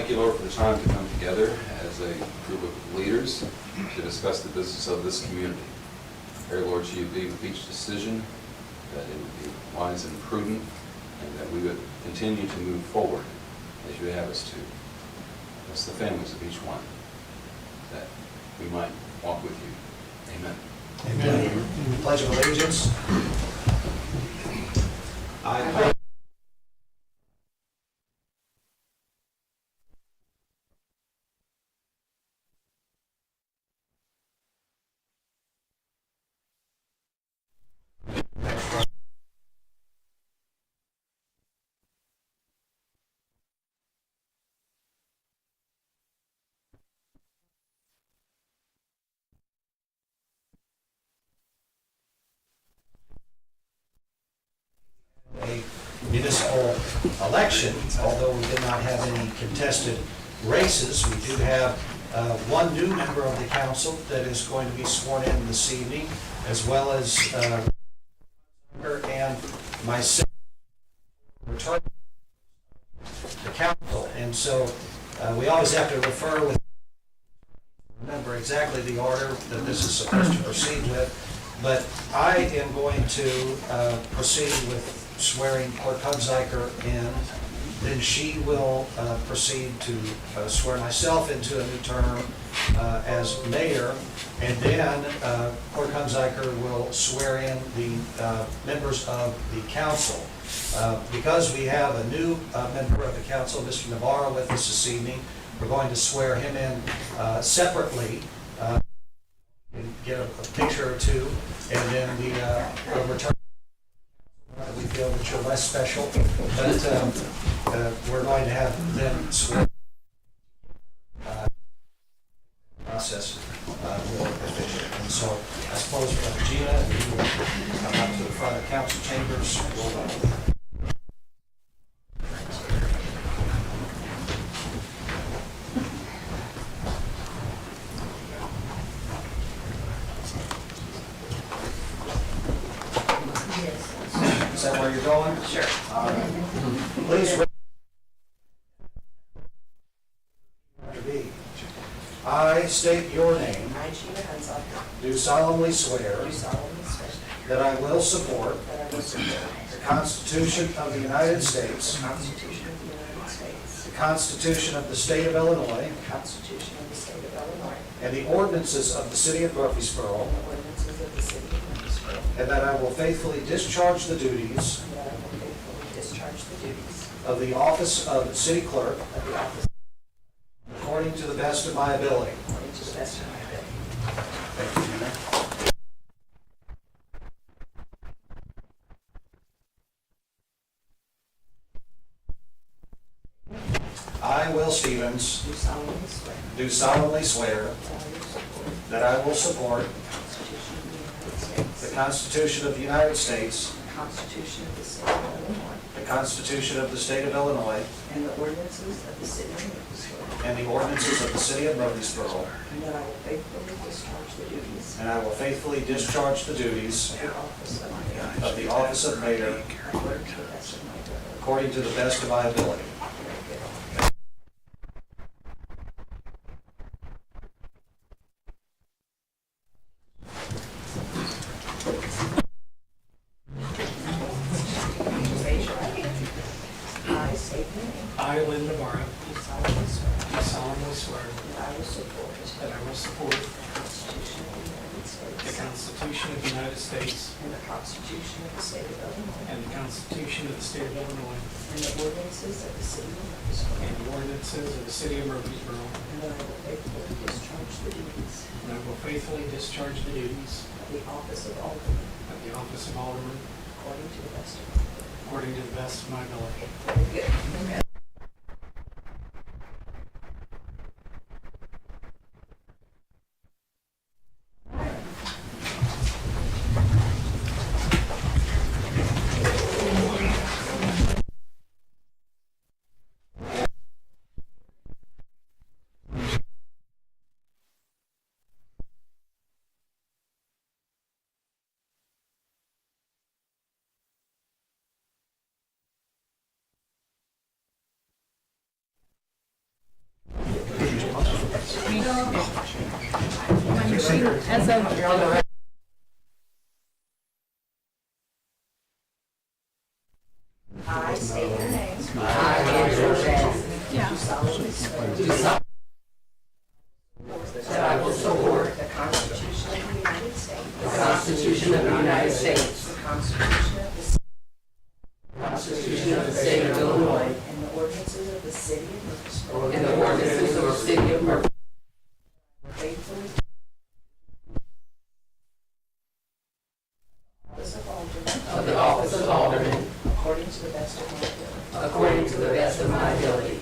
Thank you, Lord, for the time to come together as a group of leaders to discuss the business of this community. Pray, Lord, you be with each decision, that it would be wise and prudent, and that we would continue to move forward as you have us to. Bless the families of each one, that we might walk with you. Amen. Amen. Pledge of Allegiance. I pledge a municipal election. Although we did not have any contested races, we do have one new member of the council that is going to be sworn in this evening, as well as her and myself return the council. And so we always have to refer with, remember exactly the order that this is supposed to proceed with. But I am going to proceed with swearing Clerk Hunziker in. Then she will proceed to swear myself into a new term as mayor. And then Clerk Hunziker will swear in the members of the council. Because we have a new member of the council, Mr. Navarro, with us this evening, we're going to swear him in separately. And get a picture or two, and then the return. We feel that you're less special, but we're going to have them swear process more efficient. And so I suppose Gina, you will come up to the front of council chambers. We'll, is that where you're going? Sure. All right. Please. I state your name. I, Gina Hunziker, Do solemnly swear do solemnly swear that I will support that I will support the Constitution of the United States, the Constitution of the United States, the Constitution of the State of Illinois, the Constitution of the State of Illinois, and the ordinances of the City of Murphysboro, and the ordinances of the City of Murphysboro, and that I will faithfully discharge the duties and that I will faithfully discharge the duties of the office of City Clerk of the office according to the best of my ability. according to the best of my ability. Thank you, Gina. I, Will Stevens, Do solemnly swear do solemnly swear that I will support the Constitution of the United States, the Constitution of the United States, the Constitution of the State of Illinois, the Constitution of the State of Illinois, and the ordinances of the City of Murphysboro, and the ordinances of the City of Murphysboro, and that I will faithfully discharge the duties and I will faithfully discharge the duties of the office of mayor of the office of mayor according to the best of my ability. according to the best of my ability. Very good. Raise your right hand. I state your name. I, Lynn Navarro, Do solemnly swear do solemnly swear that I will support that I will support the Constitution of the United the States Constitution of the United States and the Constitution of the State of Illinois and the Constitution of the State of Illinois and the ordinances of the City of Murphysboro, and the ordinances of the City of Murphysboro, and that I will faithfully discharge the duties and I will faithfully discharge the duties of the office of Alderman of the office of Alderman according to the best of my ability. according to the best of my ability. Very good. Congrats. As of I state your name. I, Andrew Jackson. Yeah. Do solemnly swear. That I will support the Constitution of the United States. The Constitution of the United States. The Constitution of the State of Illinois. And the ordinances of the City of Murphysboro. And the ordinances of the City of Murphysboro. Faithfully. Of the office of Alderman. According to the best of my ability. According to the best of my ability.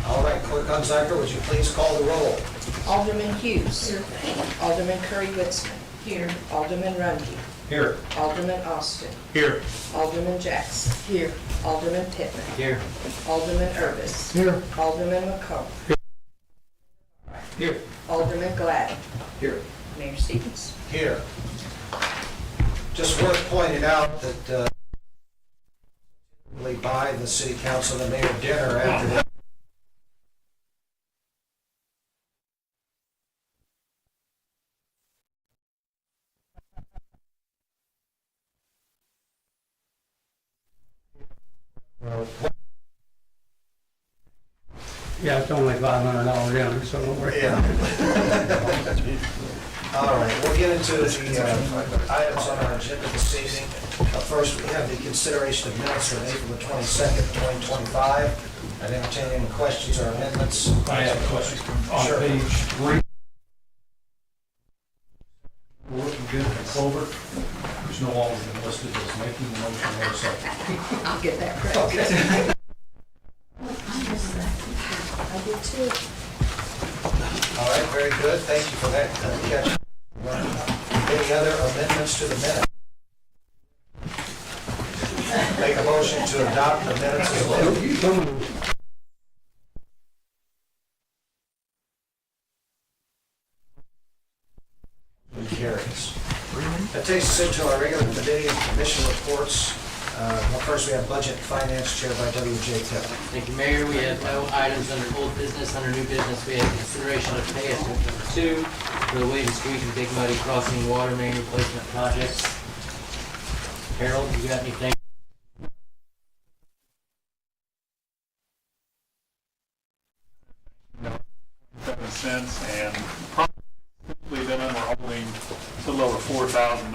All right, Clerk Hunziker, would you please call the roll? Alderman Hughes. Here. Alderman Curry-Witzman. Here. Alderman Runge. Here. Alderman Austin. Here. Alderman Jackson. Here. Alderman Pittman. Here. Alderman Urbis. Here. Alderman McComb. Here. Alderman Gladden. Here. Mayor Stevens. Here. Just worth pointing out that by the city council and mayor dinner after that. Yeah, it's only $500 dinner, so don't worry. Yeah. All right, we'll get into the items on our agenda this evening. First, we have the consideration of minutes from April the 22nd, 2025. I'd entertain any questions or amendments. I have a question. On Sure. page 3, we're looking good at Clover. There's no Alderman listed as making the motion or second. I'll get that correct. Okay. I did too. All right, very good. Thank you for that catch. Any other amendments to the minute? Make a motion to adopt the minutes as well. Carries. That takes us into our regular committee and commission reports. Well, first, we have Budget and Finance chaired by W.J. Kelly. Thank you, Mayor. We have no items under old business. Under new business, we have consideration of pay estimate number 2 for the Williams Street and Big Muddy Crossing water main replacement projects. Harold, you got anything? $0.07, and probably then we're holding a little over $4,000,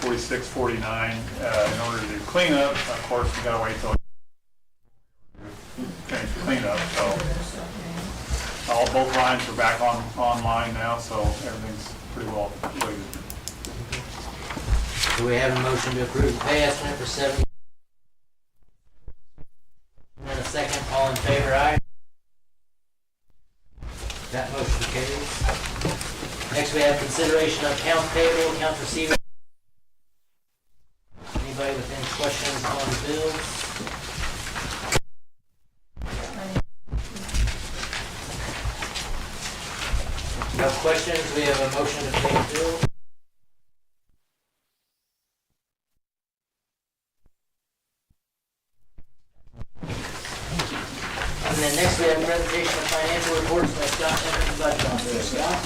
$46.49 in order to do cleanup. Of course, we gotta wait till finish cleanup. So both lines are back online now, so everything's pretty well completed. Do we have a motion to approve the pay estimate for 70? And a second, all in favor, aye? That motion carries. Next, we have consideration of accounts payable, accounts receivable. Anybody with any questions on the bills? No questions, we have a motion to pay the bill. And then next we have a presentation of financial reports by Scott Evans, the budget officer. Scott?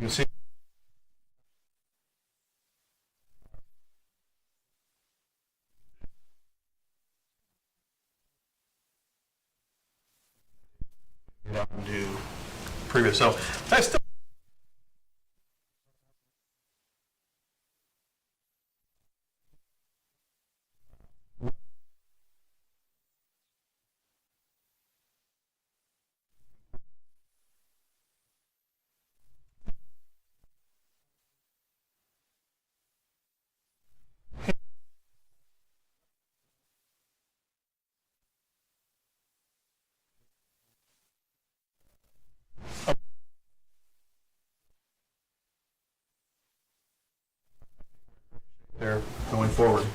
can see do previous. So I still there going forward.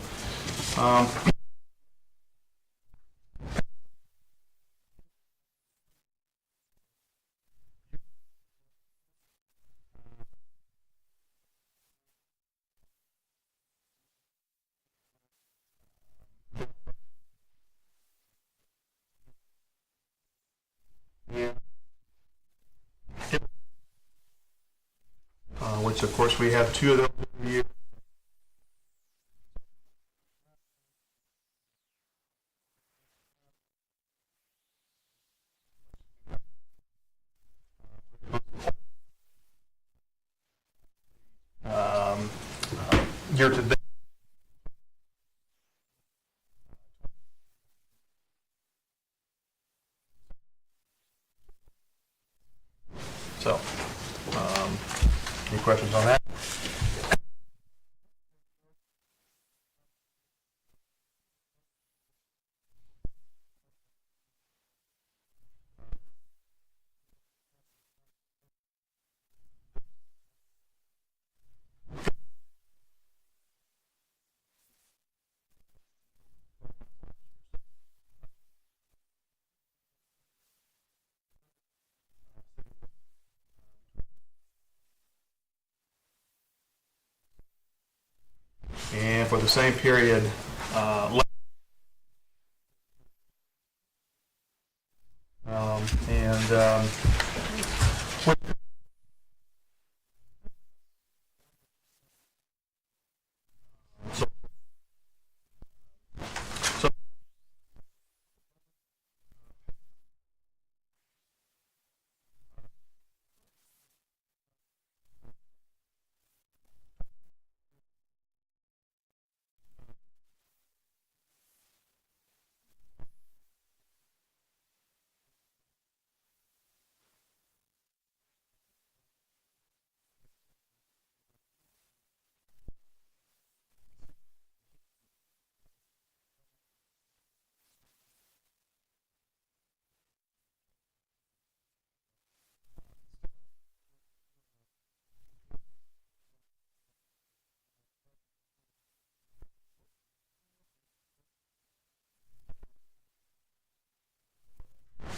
Which of course we have 2 of those every year. Year to date. So, any questions on that? And for the same period,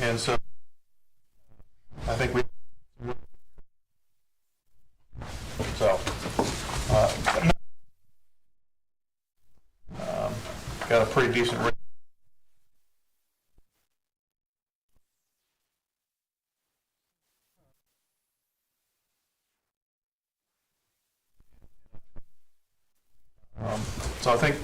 and so I think we got a pretty decent rate. So I think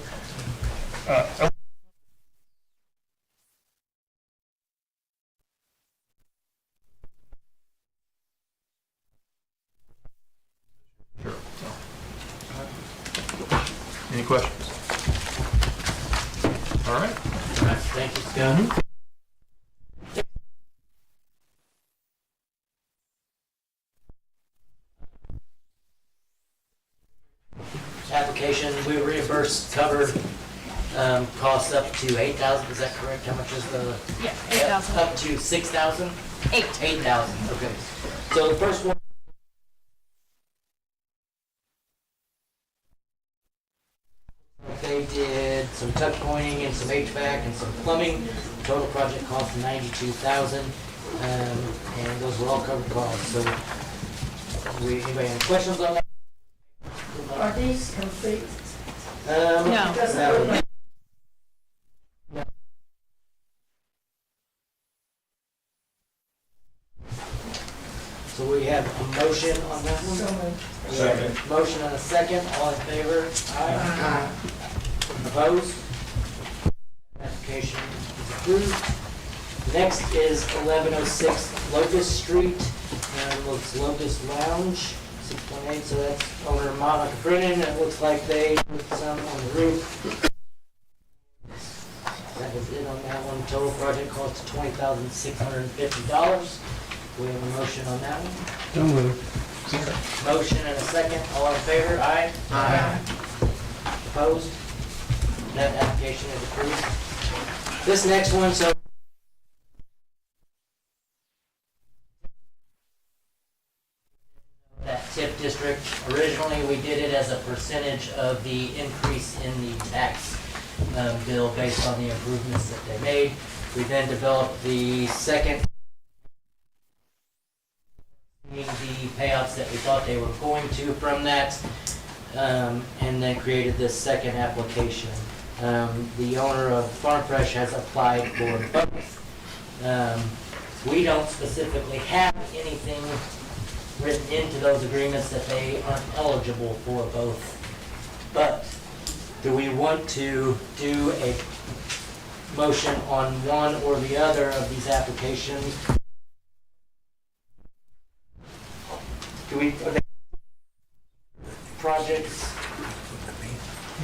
sure. So, any questions? All right. Thank you, Scott. Application, we reimbursed covered costs up to $8,000, is that correct? How much is the? Yeah, 8,000. Up to 6,000? 8,000, okay. So the first one. They did some tuck pointing and some HVAC and some plumbing. Total project cost $92,000, and those were all covered costs. So, anybody have questions on that? Are these complete? No. No. So we have a motion on that one? We have a motion and a second, all in favor? Aye. Opposed? Application is approved. Next is 1106 Locust Street, and looks Locust Lounge, 6.8, so that's owner Monica Brennan. It looks like they put some on the roof. That was it on that one. Total project cost $20,650. We have a motion on that one. Don't move. Motion and a second. All in favor? Aye. Aye. Opposed? That application is approved. This next one, so that TIP district, originally we did it as a percentage of the increase in the tax bill based on the improvements that they made. We then developed the second, the payouts that we thought they were going to from that, and then created this second application. The owner of Farm Fresh has applied for both. We don't specifically have anything written into those agreements that they aren't eligible for both. But do we want to do a motion on one or the other of these applications? Do we, are they projects?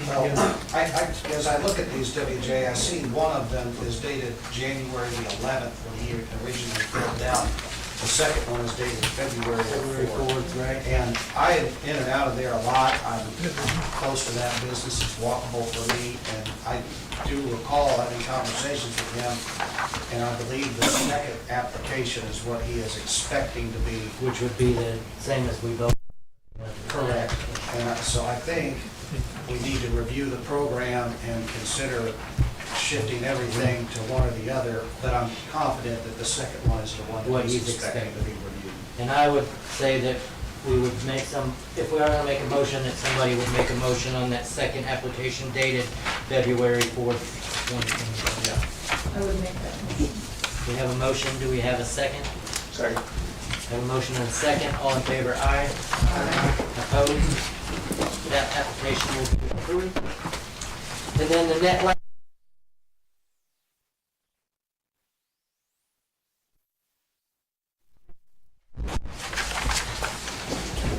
Well, as I look at these, WJ, I see one of them is dated January the 11th when he originally filled out. The second one is dated February February 4th. 4th, right? And I am in and out of there a lot. I'm close to that business. It's walkable for me. And I do recall having conversations with him. And I believe the second application is what he is expecting to be. Which would be the same as we both. Correct. And so I think we need to review the program and consider shifting everything to one or the other, but I'm confident that the second one is the one What that he's he's expecting to expecting. be reviewed. And I would say that we would make some, if we are gonna make a motion, that somebody would make a motion on that second application dated February 4th, 2020. I would make that motion. We have a motion, do we have a second? Second. Have a motion and a second, all in favor, aye. Opposed? That application will be approved. And then the net last.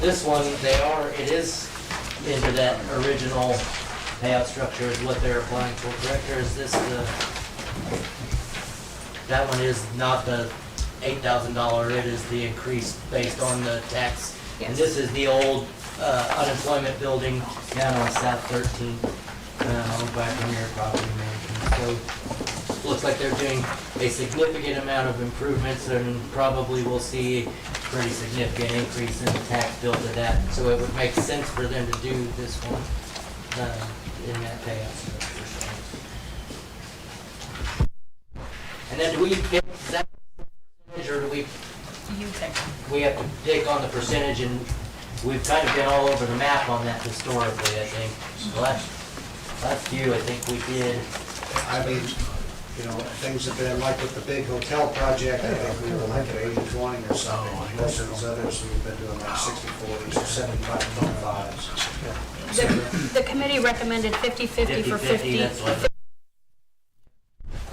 This one, it is into that original payout structure is what they're applying for, correct? Or is this that one is not the $8,000, it is the increase based on the tax. And Yes. this is the old unemployment building down on South 13th, owned by Premier Property Management. So, looks like they're doing a significant amount of improvements and probably will see a pretty significant increase in the tax bill to that. So it would make sense for them to do this one in that payout structure. And then do we pick that percentage or do we You pick. we have to pick on the percentage, and we've kind of been all over the map on that historically, I think. The last few, I think we did. I mean, you know, things have been like with the big hotel project, I think we were like at 80-20 or something. Most of these others, we've been doing like 60-40s or 75-25s. The committee recommended 50/50 for 50/50, 50. that's what.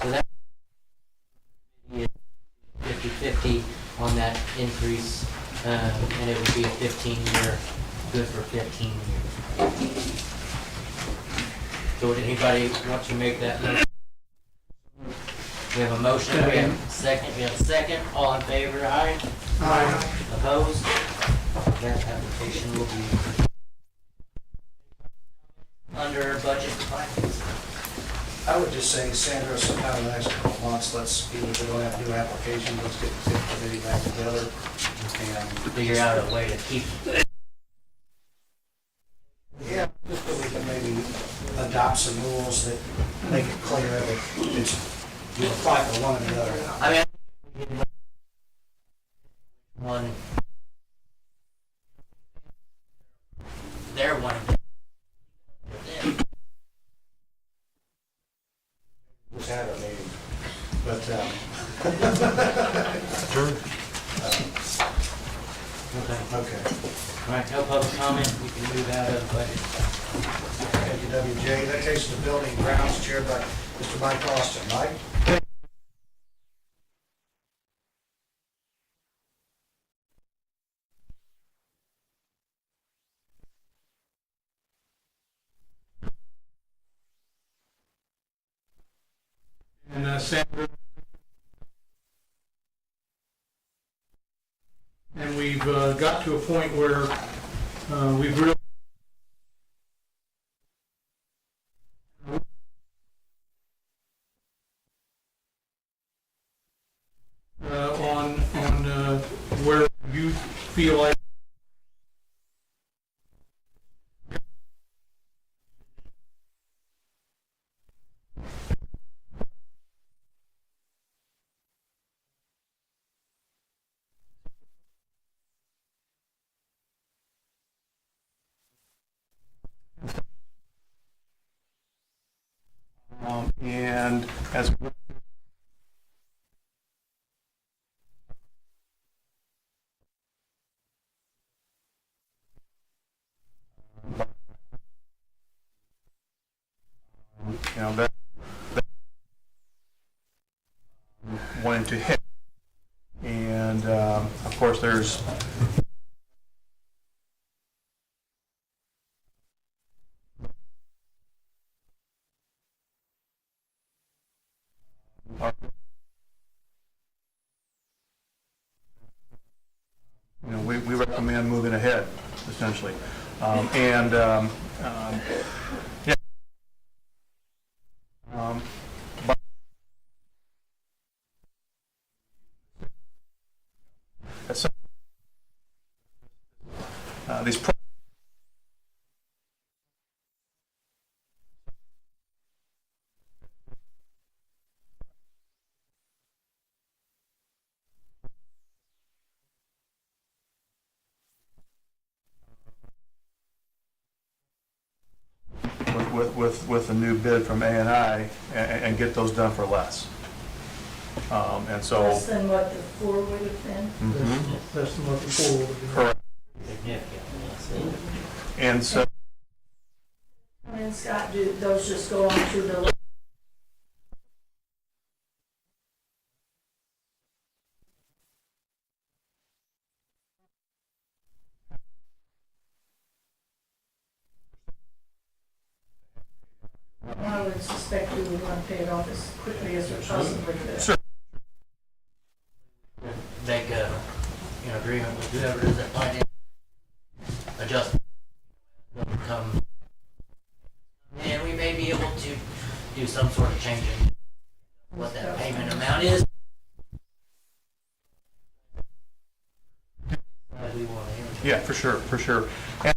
So that is 50/50 on that increase, and it would be a 15-year, good for 15 years. So would anybody want to make that motion? We have a motion, we have a second, all in favor, aye? Aye. Opposed? That application will be under budget findings. I would just say, Sandra, sometime in the next couple of months, let's, even if we don't have new applications, let's get the committee back together and. Figure out a way to keep. Yeah, just so we can maybe adopt some rules that make it clear that it's, you apply for one or the other. I mean, one. They're one. Just had our meeting, but, Okay. Okay. All right, no public comment, we can move out of budget. Thank you, WJ. That takes us to Building and Grounds, chaired by Mr. Mike Austin. Mike? And Sandra. And we've got to a point where we've really on where you feel like and as you know that wanting to hit, and of course there's we recommend moving ahead, essentially. Yeah. But at some, these with a new bid from A&I and get those done for less. And so. Less than what the 4 would have been? Mhm. Less than what the 4 would be. Correct. Significantly. And so. And Scott, do those just go on to the list? I would suspect we would want to pay it off as quickly as we possibly could. Sure. Make a, agreement with whoever it is that finance adjustment will come. And we may be able to do some sort of change in what that payment amount is. We want to Yeah, for sure, for sure. And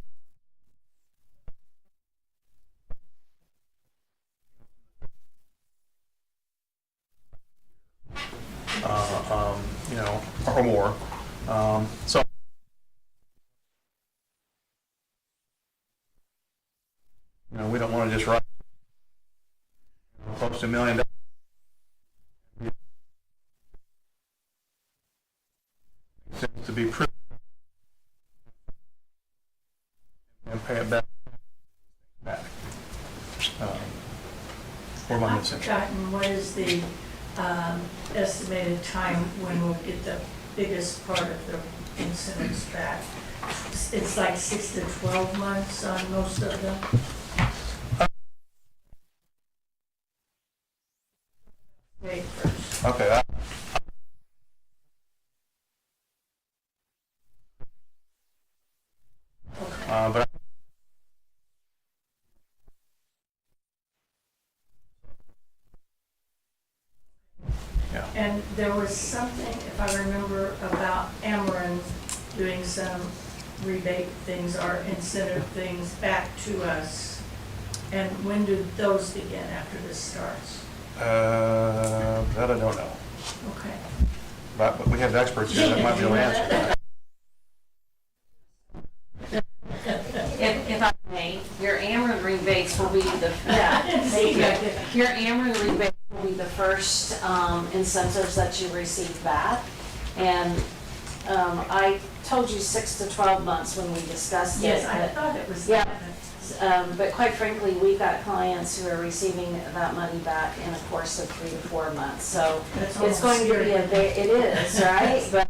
or more. So. We don't want to just write close to $1 million. To be prudent and pay it back. Or am I I've missing? forgotten, what is the estimated time when we'll get the biggest part of the incentives back? It's like 6 to 12 months on most of them. Wait first. Okay. But yeah. And there was something, if I remember, about Ameren doing some rebate things or incentive things back to us. And when do those begin after this starts? That I don't know. Okay. But we have experts here that might be able to answer that. If I may, your Ameren rebates will be the, Yeah. your Ameren rebates will be the first incentives that you receive back. And I told you 6 to 12 months when we discussed it. Yes, I but- thought it was. Yeah. But quite frankly, we've got clients who are receiving that money back in a course of 3 to 4 months. So That's it's going to be almost it is, right? But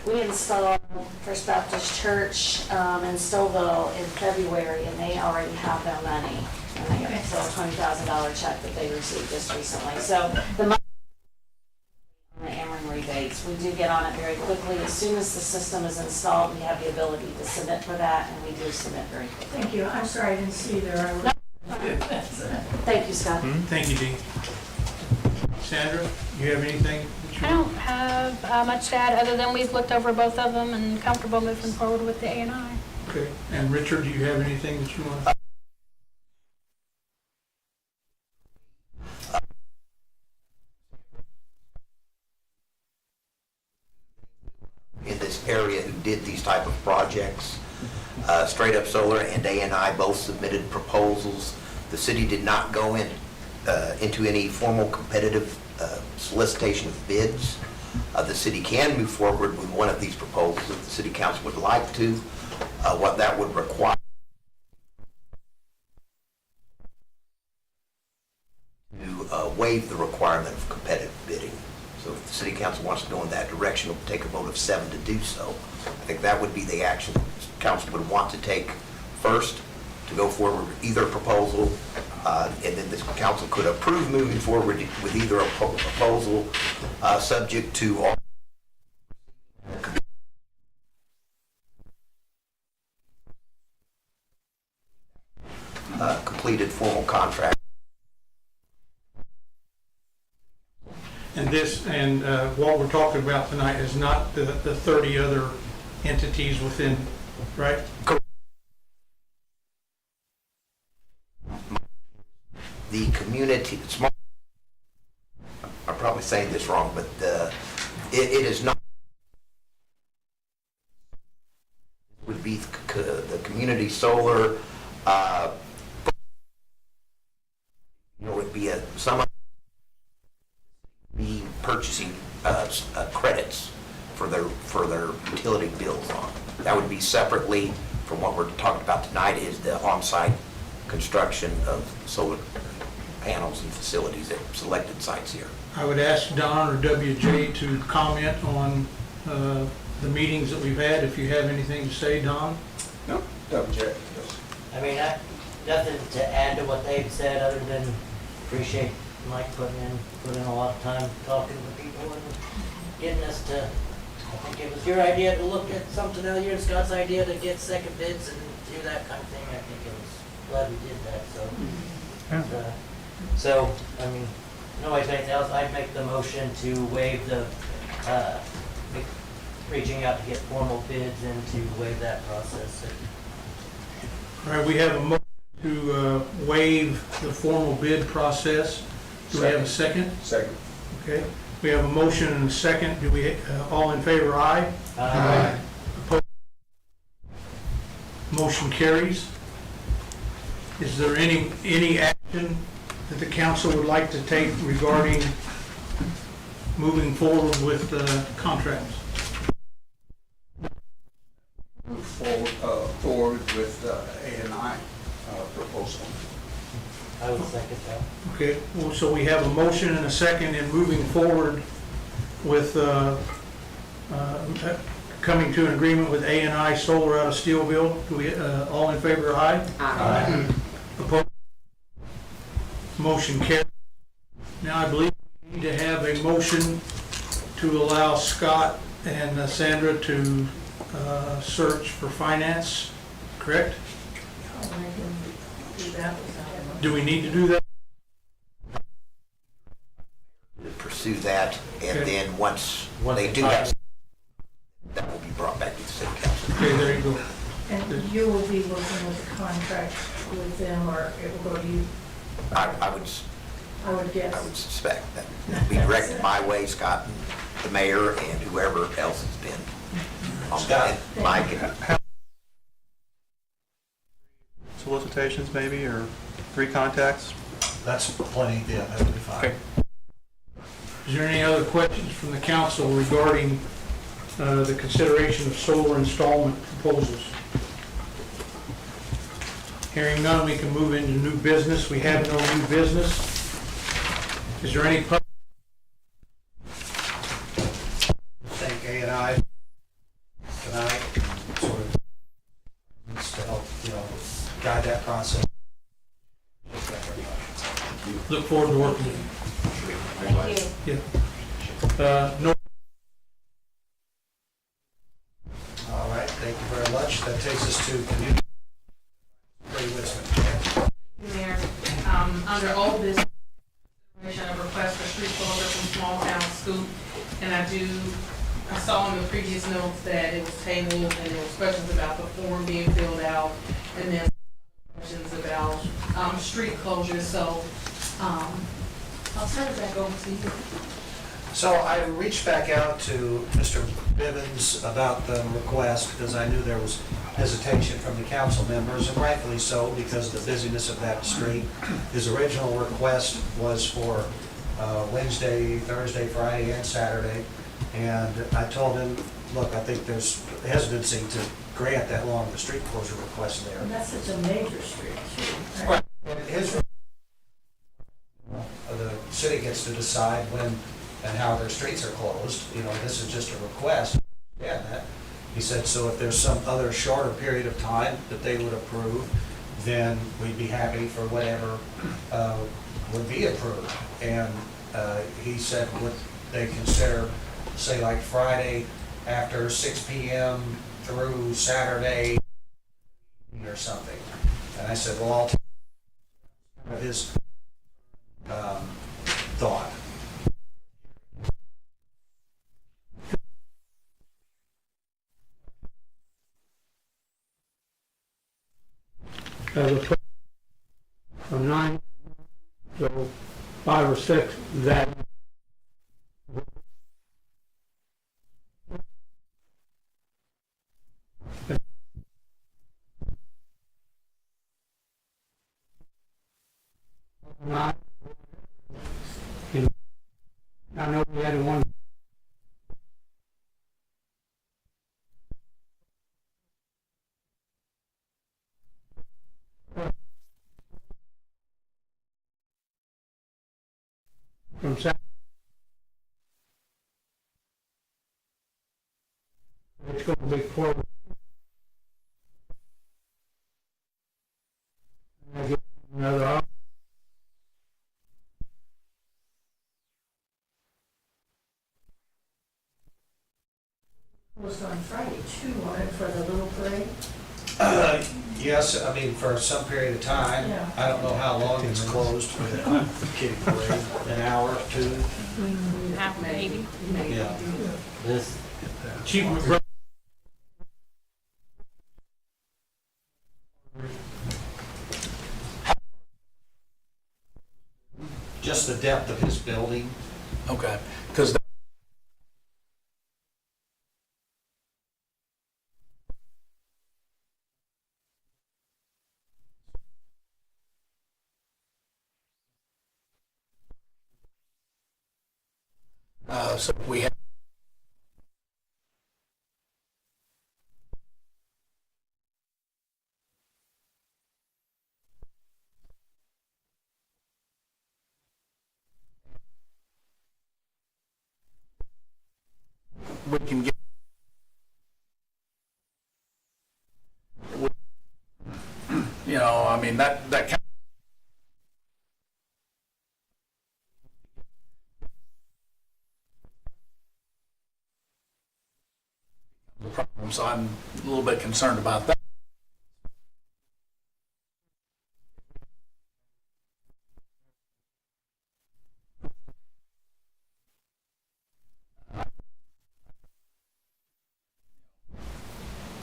we installed First Baptist Church in Stouffville in February, and they already have their money. And they got a $20,000 check that they received just recently. So the money on the Ameren rebates, we do get on it very quickly. As soon as the system is installed, we have the ability to submit for that, and we do submit very quickly. Thank you. I'm sorry I didn't see there. I was. Thank you, Scott. Thank you, Dean. Sandra, you have anything? I don't have much to add, other than we've looked over both of them and comfortable moving forward with the A&I. Okay, and Richard, do you have anything that you want? In this area who did these type of projects. Straight Up Solar and A&I both submitted proposals. The city did not go into any formal competitive solicitation of bids. The city can move forward with one of these proposals if the city council would like to. What that would require to waive the requirement of competitive bidding. So if the city council wants to go in that direction, it'll take a vote of 7 to do so. I think that would be the action the council would want to take first, to go forward with either proposal, and then the council could approve moving forward with either a proposal subject to all completed formal contract. And what we're talking about tonight is not the 30 other entities within, right? The community, I'm probably saying this wrong, but it is not, would be the community solar, would be some be purchasing credits for their utility bills on. That would be separately from what we're talking about tonight, is the on-site construction of solar panels and facilities at selected sites here. I would ask Don or WJ to comment on the meetings that we've had, if you have anything to say, Don? No, WJ. I mean, nothing to add to what they've said, other than appreciate Mike putting in a lot of time talking to people and getting us to, I think it was your idea to look at something else, your and Scott's idea to get second bids and do that kind of thing. I think it was, glad we did that, so. So, I mean, nobody's anything else, I'd make the motion to waive the, reaching out to get formal bids and to waive that process. All right, we have a motion to waive the formal bid process. Do we have a second? Second. Okay, we have a motion and a second. Do we, all in favor, aye? Aye. Opposed? Motion carries. Is there any action that the council would like to take regarding moving forward with the contracts? Move forward with A&I proposal. I would second that. Okay, well, so we have a motion and a second in moving forward with coming to an agreement with A&I Solar out of Steelville. Do we, all in favor, aye? Aye. Opposed? Motion carried. Now, I believe we need to have a motion to allow Scott and Sandra to search for finance, correct? I can do that without a Do we need to do that? To pursue that, and Okay. then once they the do time- have, that will be brought back to the city council. Okay, there you go. And you will be working with the contract with them, or it will go to you, I would I would guess. suspect that it'll be directed my way, Scott, and the mayor, and whoever else has been on that, Mike, and solicitations maybe, or 3 contacts? That's plenty, yeah, that would be fine. Okay. Is there any other questions from the council regarding the consideration of solar installment proposals. Hearing none, we can move into new business. We have no new business. Is there any public? Thank A&I tonight, sort of, to help, guide that process. Look forward to working with Thank you. you. No. All right, thank you very much. That takes us to community. Mayor, under old business, consideration of request for street closure from Small Town Scoop, and I saw in the previous notes that it was tabled, and there was questions about the form being filled out, and then questions about, street closures, so, I'll turn it back over to you. So I reached back out to Mr. Bivens about the request because I knew there was hesitation from the council members, and rightfully so because of the busyness of that street. His original request was for Wednesday, Thursday, Friday, and Saturday. And I told him, look, I think there's hesitancy to grant that long of a street closure request there. And that's such a major street, too, right? Right. And the city gets to decide when and how their streets are closed. This is just a request. Yeah, that. He said, so if there's some other shorter period of time that they would approve, then we'd be happy for whatever would be approved. And he said, would they consider, say, like Friday after 6 p.m. through Saturday or something? And I said, well, I'll take his thought. The from 9 to 5 or 6 that not. I know we had one. From Saturday. It's going to be closed. And I get another option. Closed on Friday, too, on it for the little parade. Yes, I mean, for some period of time. Yeah. I don't know how long it's closed for the kiddie parade, an hour, 2. Half, maybe. Yeah. This, Chief McGrath. Just the depth of his building. Okay, because so we have we can get I mean that kind of the problem, so I'm a little bit concerned about that.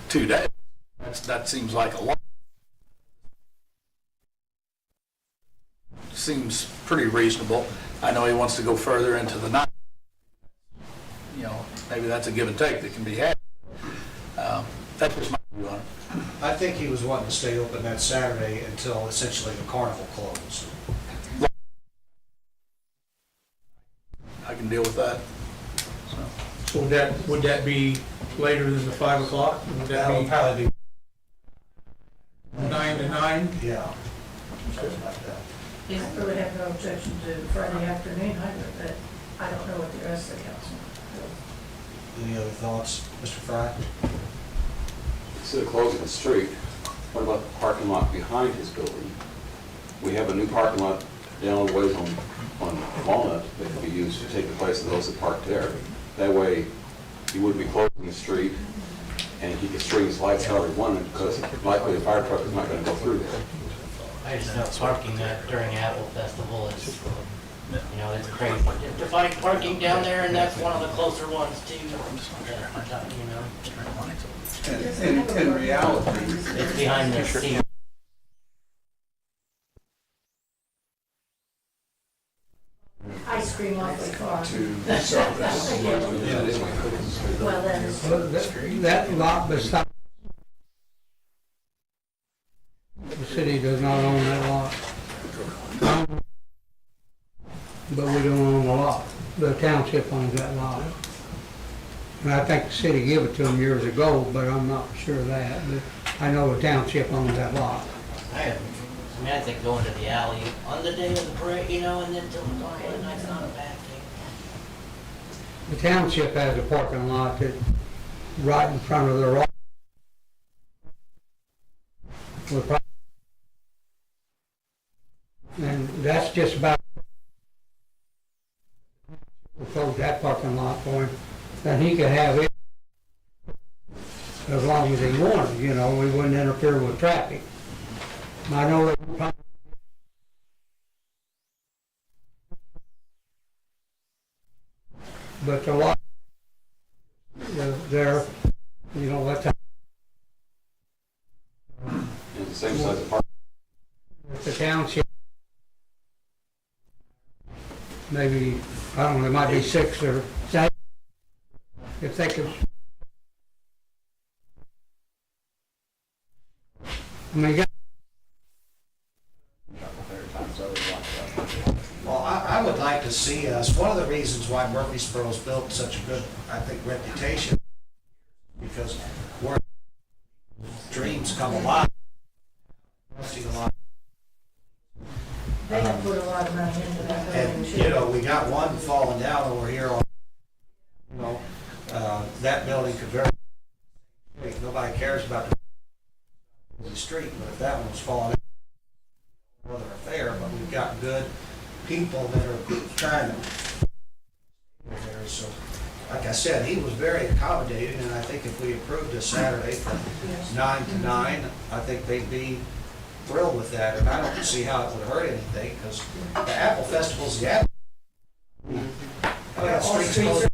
Today, that seems like a lot. Seems pretty reasonable. I know he wants to go further into the night. Maybe that's a give and take that can be had. That's just my view on it. I think he was wanting to stay open that Saturday until essentially the carnival closed. I can deal with that. So would that be later than the 5 o'clock? Would That would that probably be, be 9 to 9? yeah, something like that. I really have no objection to Friday afternoon either, but I don't know what the rest of the council feels. Any other thoughts, Mr. Fry? Instead of closing the street, what about the parking lot behind his building? We have a new parking lot down the ways on Walnut that could be used to take the place of those that park there. That way, he wouldn't be closing the street, and he could string his lights however he wanted, because likely a fire truck is not gonna go through there. I just know parking during Apple Festival is, you know, it's crazy. To find parking down there, and that's one of the closer ones too, you know. In reality, It's behind the scene. Ice cream awfully far. to service. Well, then, That lot beside, the city does not own that lot. But we don't own the lot. The township owns that lot. And I think the city gave it to them years ago, but I'm not sure of that. But I know the township owns that lot. I think going to the alley on the day of the parade, you know, and then till the dark at night's not a bad thing. The township has a parking lot that right in front of the road. And that's just about, we close that parking lot for him, then he could have it as long as he wanted, you know, we wouldn't interfere with traffic. And I know that but the lot there, you know, that's And the same size of park. the township. Maybe, I don't know, it might be 6 or 7. If they could. I mean, Well, I would like to see us, one of the reasons why Murphysboro's built such a good, I think, reputation, because where dreams come alive, investing a lot. they have put a lot of money into that building And, too. you know, we got one falling down over here on, you know, that building could very, nobody cares about the street, but if that one was falling down, another affair, but we've got good people that are trying to there. So, like I said, he was very accommodating, and I think if we approved a Saturday from 9 to 9, I think they'd be thrilled with that, and I don't see how it would hurt anything, because the Apple Festival's the Apple. All streets are-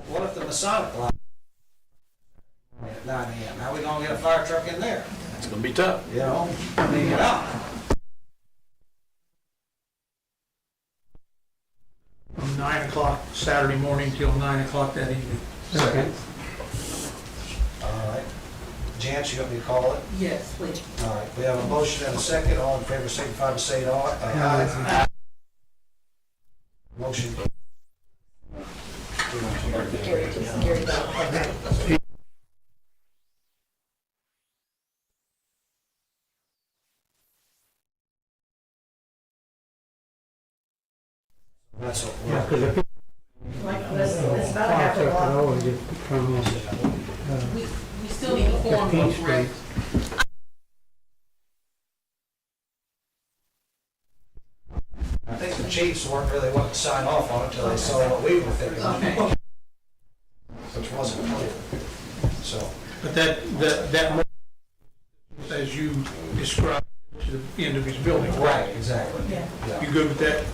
What if the Masonic line at 9 AM? How are we gonna get a fire truck in there? It's gonna be tough. You know, I mean, from 9 o'clock Saturday morning till 9 o'clock that evening. Okay. All right. Janice, you want me to call it? Yes, please. All right, we have a motion and a second. All in favor, signify by saying aye. Motion. That's all. Yeah, 'cause if Like, it's about half a block. We still need a form, though, correct? I think the chiefs weren't really wanting to sign off on it until they saw what we were thinking. Okay. Which wasn't clear. So, But that, as you described, to the end of his building. right, exactly. Yeah. Yeah. You good with that?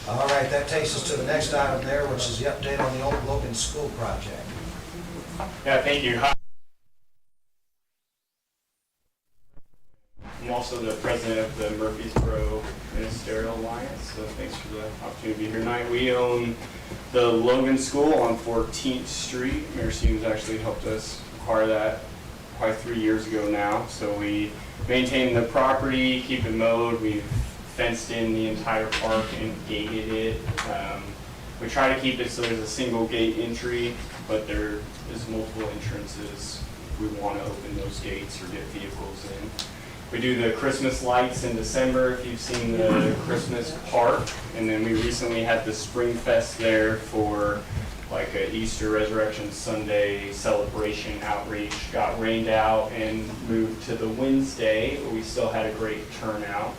All right, that takes us to the next item there, which is the update on the old Logan School project. Yeah, thank you. Hi. I'm also the president of the Murphysboro Ministerial Alliance, so thanks for the opportunity to be here tonight. We own the Logan School on 14th Street. Mayor Stevens actually helped us acquire that probably 3 years ago now. So we maintain the property, keep it mowed, we've fenced in the entire park and gated it. We try to keep it so there's a single gate entry, but there is multiple entrances. We want to open those gates or get vehicles in. We do the Christmas lights in December, if you've seen the Christmas park. And then we recently had the Spring Fest there for like a Easter Resurrection Sunday celebration outreach. Got rained out and moved to the Wednesday, but we still had a great turnout.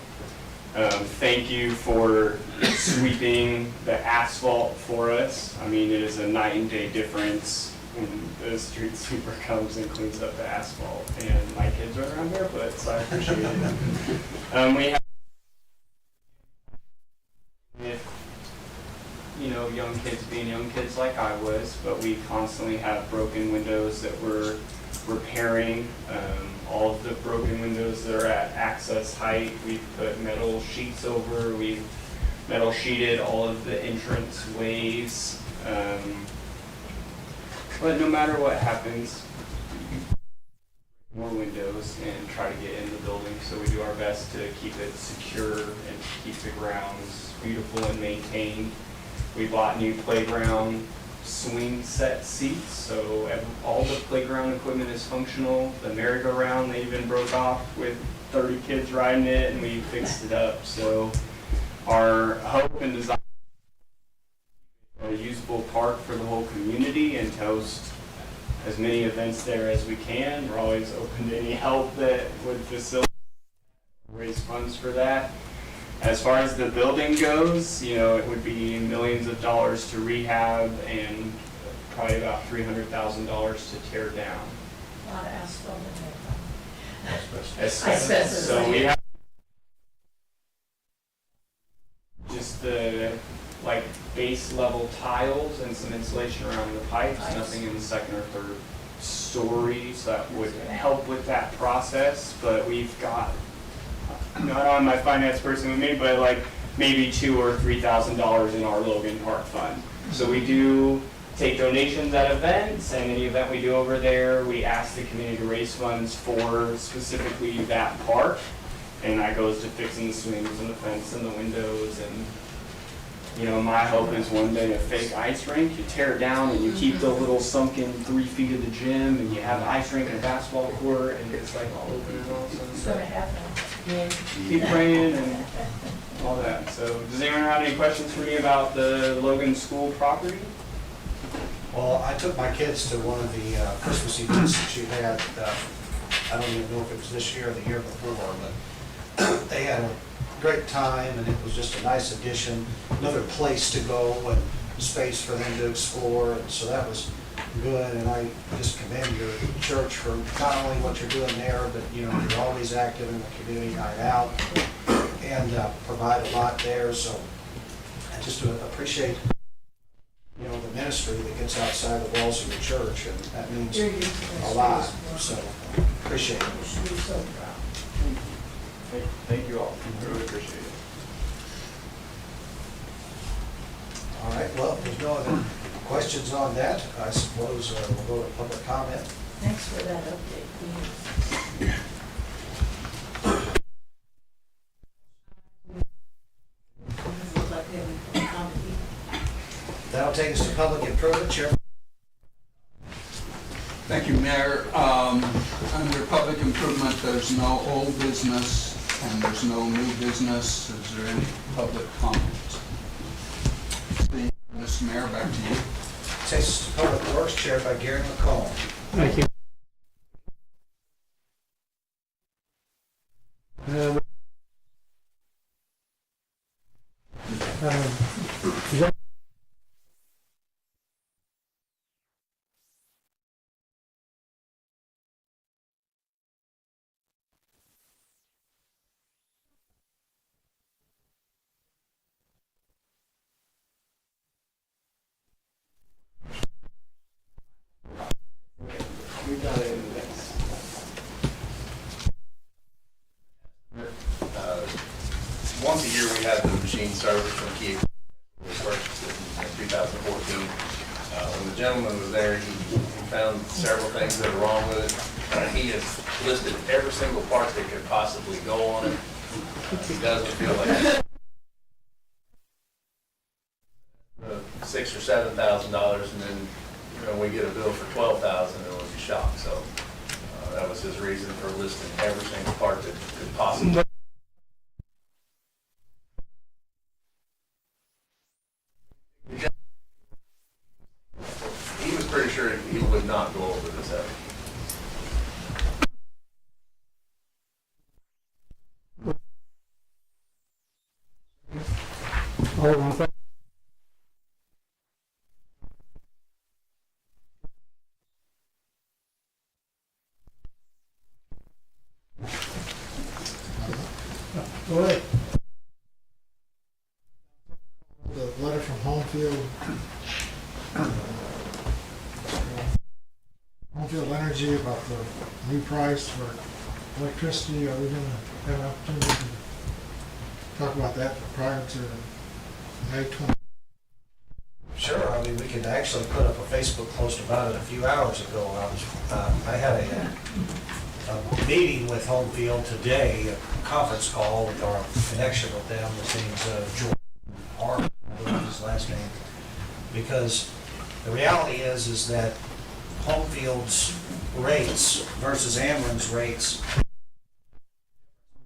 Thank you for sweeping the asphalt for us. I mean, it is a night and day difference when the street sweeper comes and cleans up the asphalt. And my kids are around barefoot, so I appreciate it. We have, young kids being young kids like I was, but we constantly have broken windows that we're repairing. All of the broken windows that are at access height, we've put metal sheets over, we've metal sheeted all of the entrance ways. But no matter what happens, more windows and try to get in the building. So we do our best to keep it secure and keep the grounds beautiful and maintained. We bought new playground swing set seats, so all the playground equipment is functional. The merry-go-round, they even broke off with 30 kids riding it, and we fixed it up. So our hope and desire is a usable park for the whole community and to host as many events there as we can. We're always open to any help that would facilitate, raise funds for that. As far as the building goes, it would be millions of dollars to rehab and probably about $300,000 to tear down. A lot of asphalt in there. Asbestos. So we have just the base level tiles and some insulation around the pipes, nothing in the second or third story, so that would help with that process. But we've got, not on my finance person with me, but maybe $2,000 or $3,000 in our Logan Park Fund. So we do take donations at events, and any event we do over there, we ask the community to raise funds for specifically that park, and that goes to fixing the swings and the fence and the windows. And my hope is one day a fake ice rink, you tear it down and you keep the little sunken 3 feet of the gym, and you have an ice rink and a basketball court, and it's all open and all of a sudden. It's gonna happen. Keep praying and all that. So does anyone have any questions for me about the Logan School property? Well, I took my kids to one of the Christmas events that you had. I don't even know if it was this year or the year before, but they had a great time, and it was just a nice addition, another place to go and space for them to explore, and so that was good. And I just commend your church for not only what you're doing there, but you're always active in the community night out and provide a lot there. So I just appreciate the ministry that gets outside the walls of your church, and that means a lot. So appreciate it. You should be so proud. Thank you all. I really appreciate it. All right, well, if there's no other questions on that, I suppose we'll go to public comment. Thanks for that update, Dean. That'll take us to public improvement, Chair. Thank you, Mayor. Under public improvement, there's no old business and there's no new business. Is there any public comment? Mr. Mayor, back to you. Takes us to Public Works, chaired by Gary McComb. Thank you. Is that We got it in the next. Once a year, we have the machine service from Kia. We purchased it in 2014. When the gentleman was there, he found several things that are wrong with it. He has listed every single part that could possibly go on it. He doesn't feel like it's $6,000 or $7,000, and then, we get a bill for $12,000, and we'll be shocked. So that was his reason for listing every single part that could possibly. He was pretty sure he would not go over this ever. Hold on a second. Go ahead. The letter from Homefield. Homefield Energy about the new price for electricity. Are we going to have an opportunity to talk about that prior to May 20? Sure, I mean, we could actually put up a Facebook post about it a few hours ago. I had a meeting with Homefield today, a conference call with our connection with them. His name's George Hart, I believe his last name. Because the reality is that Homefield's rates versus Ameren's rates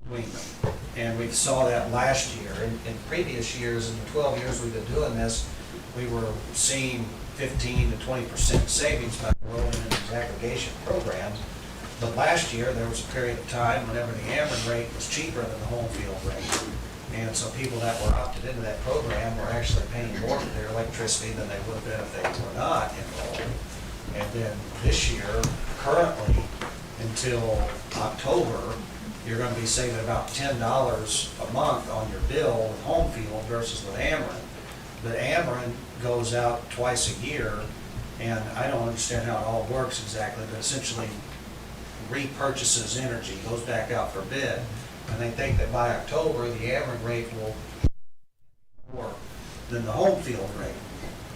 between them. And we saw that last year. In previous years, in the 12 years we've been doing this, we were seeing 15 to 20% savings by enrolling in these aggregation programs. But last year, there was a period of time whenever the Ameren rate was cheaper than the Homefield rate. And so people that were opted into that program were actually paying more for their electricity than they would have been if they were not enrolled. And then this year, currently, until October, you're going to be saving about $10 a month on your bill with Homefield versus with Ameren. But Ameren goes out twice a year, and I don't understand how it all works exactly, but essentially repurchases energy, goes back out for bid. And they think that by October, the Ameren rate will be more than the Homefield rate.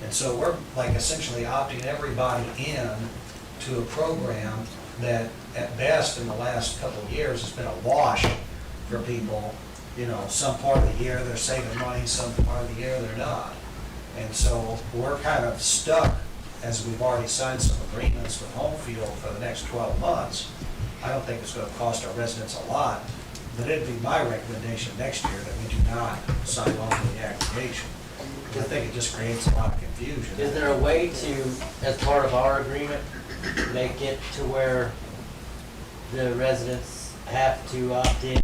And so we're like essentially opting everybody in to a program that at best in the last couple of years has been a wash for people. Some part of the year they're saving money, some part of the year they're not. And so we're kind of stuck, as we've already signed some agreements with Homefield for the next 12 months. I don't think it's going to cost our residents a lot, but it'd be my recommendation next year that we do not sign on to the aggregation. I think it just creates a lot of confusion. Is there a way to, as part of our agreement, make it to where the residents have to opt in?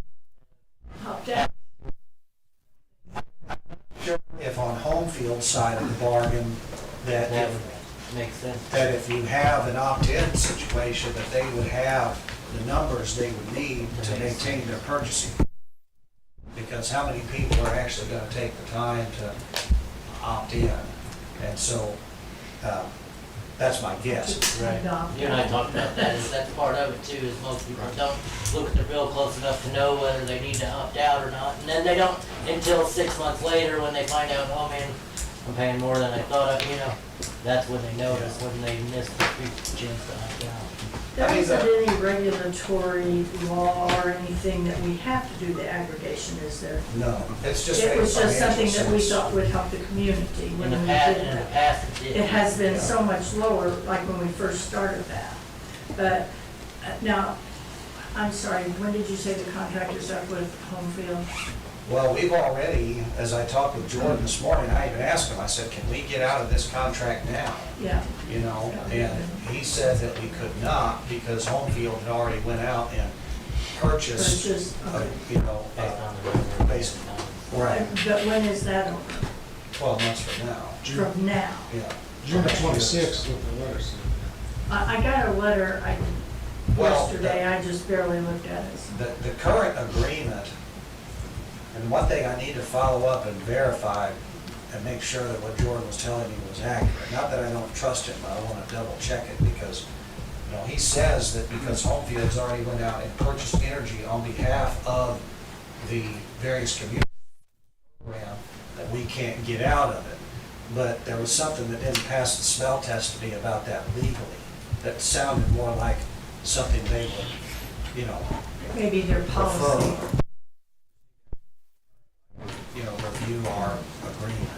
Opt out. If on Homefield's side of the bargain, that That if, would make sense. that if you have an opt-in situation, that they would have the numbers they would need to maintain their purchasing. Because how many people are actually going to take the time to opt in? And so, that's my guess. Right. You and I talked about that, is that's part of it too, is most people don't look at their bill close enough to know whether they need to opt out or not. And then they don't until 6 months later when they find out, oh man, I'm paying more than I thought of, that's when they notice, when they miss the big chance to opt out. There isn't any regulatory law or anything that we have to do the aggregation, is there? No, it's just. It was just financial something that we sense. thought would help the community when we did In the that. past it did. It has been Yeah. so much lower, like when we first started that. But now, I'm sorry, when did you say the contract is up with Homefield? Well, we've already, as I talked with Jordan this morning, I even asked him, I said, can we get out of this contract now? Yeah. And he said that we could not because Homefield had already went out and purchased, Based on the based, right, But when is that over? 12 months from now. From now? Yeah. June 26th is what the letter said. I got a letter Well, yesterday, I just barely looked at it. The current agreement, and one thing I need to follow up and verify and make sure that what Jordan was telling me was accurate. Not that I don't trust him, but I want to double check it because, he says that because Homefield's already went out and purchased energy on behalf of the various communities program, that we can't get out of it. But there was something that didn't pass the smell test to me about that legally, that sounded more like something they would, you know, Maybe their policy. prefer. You know, review our agreement.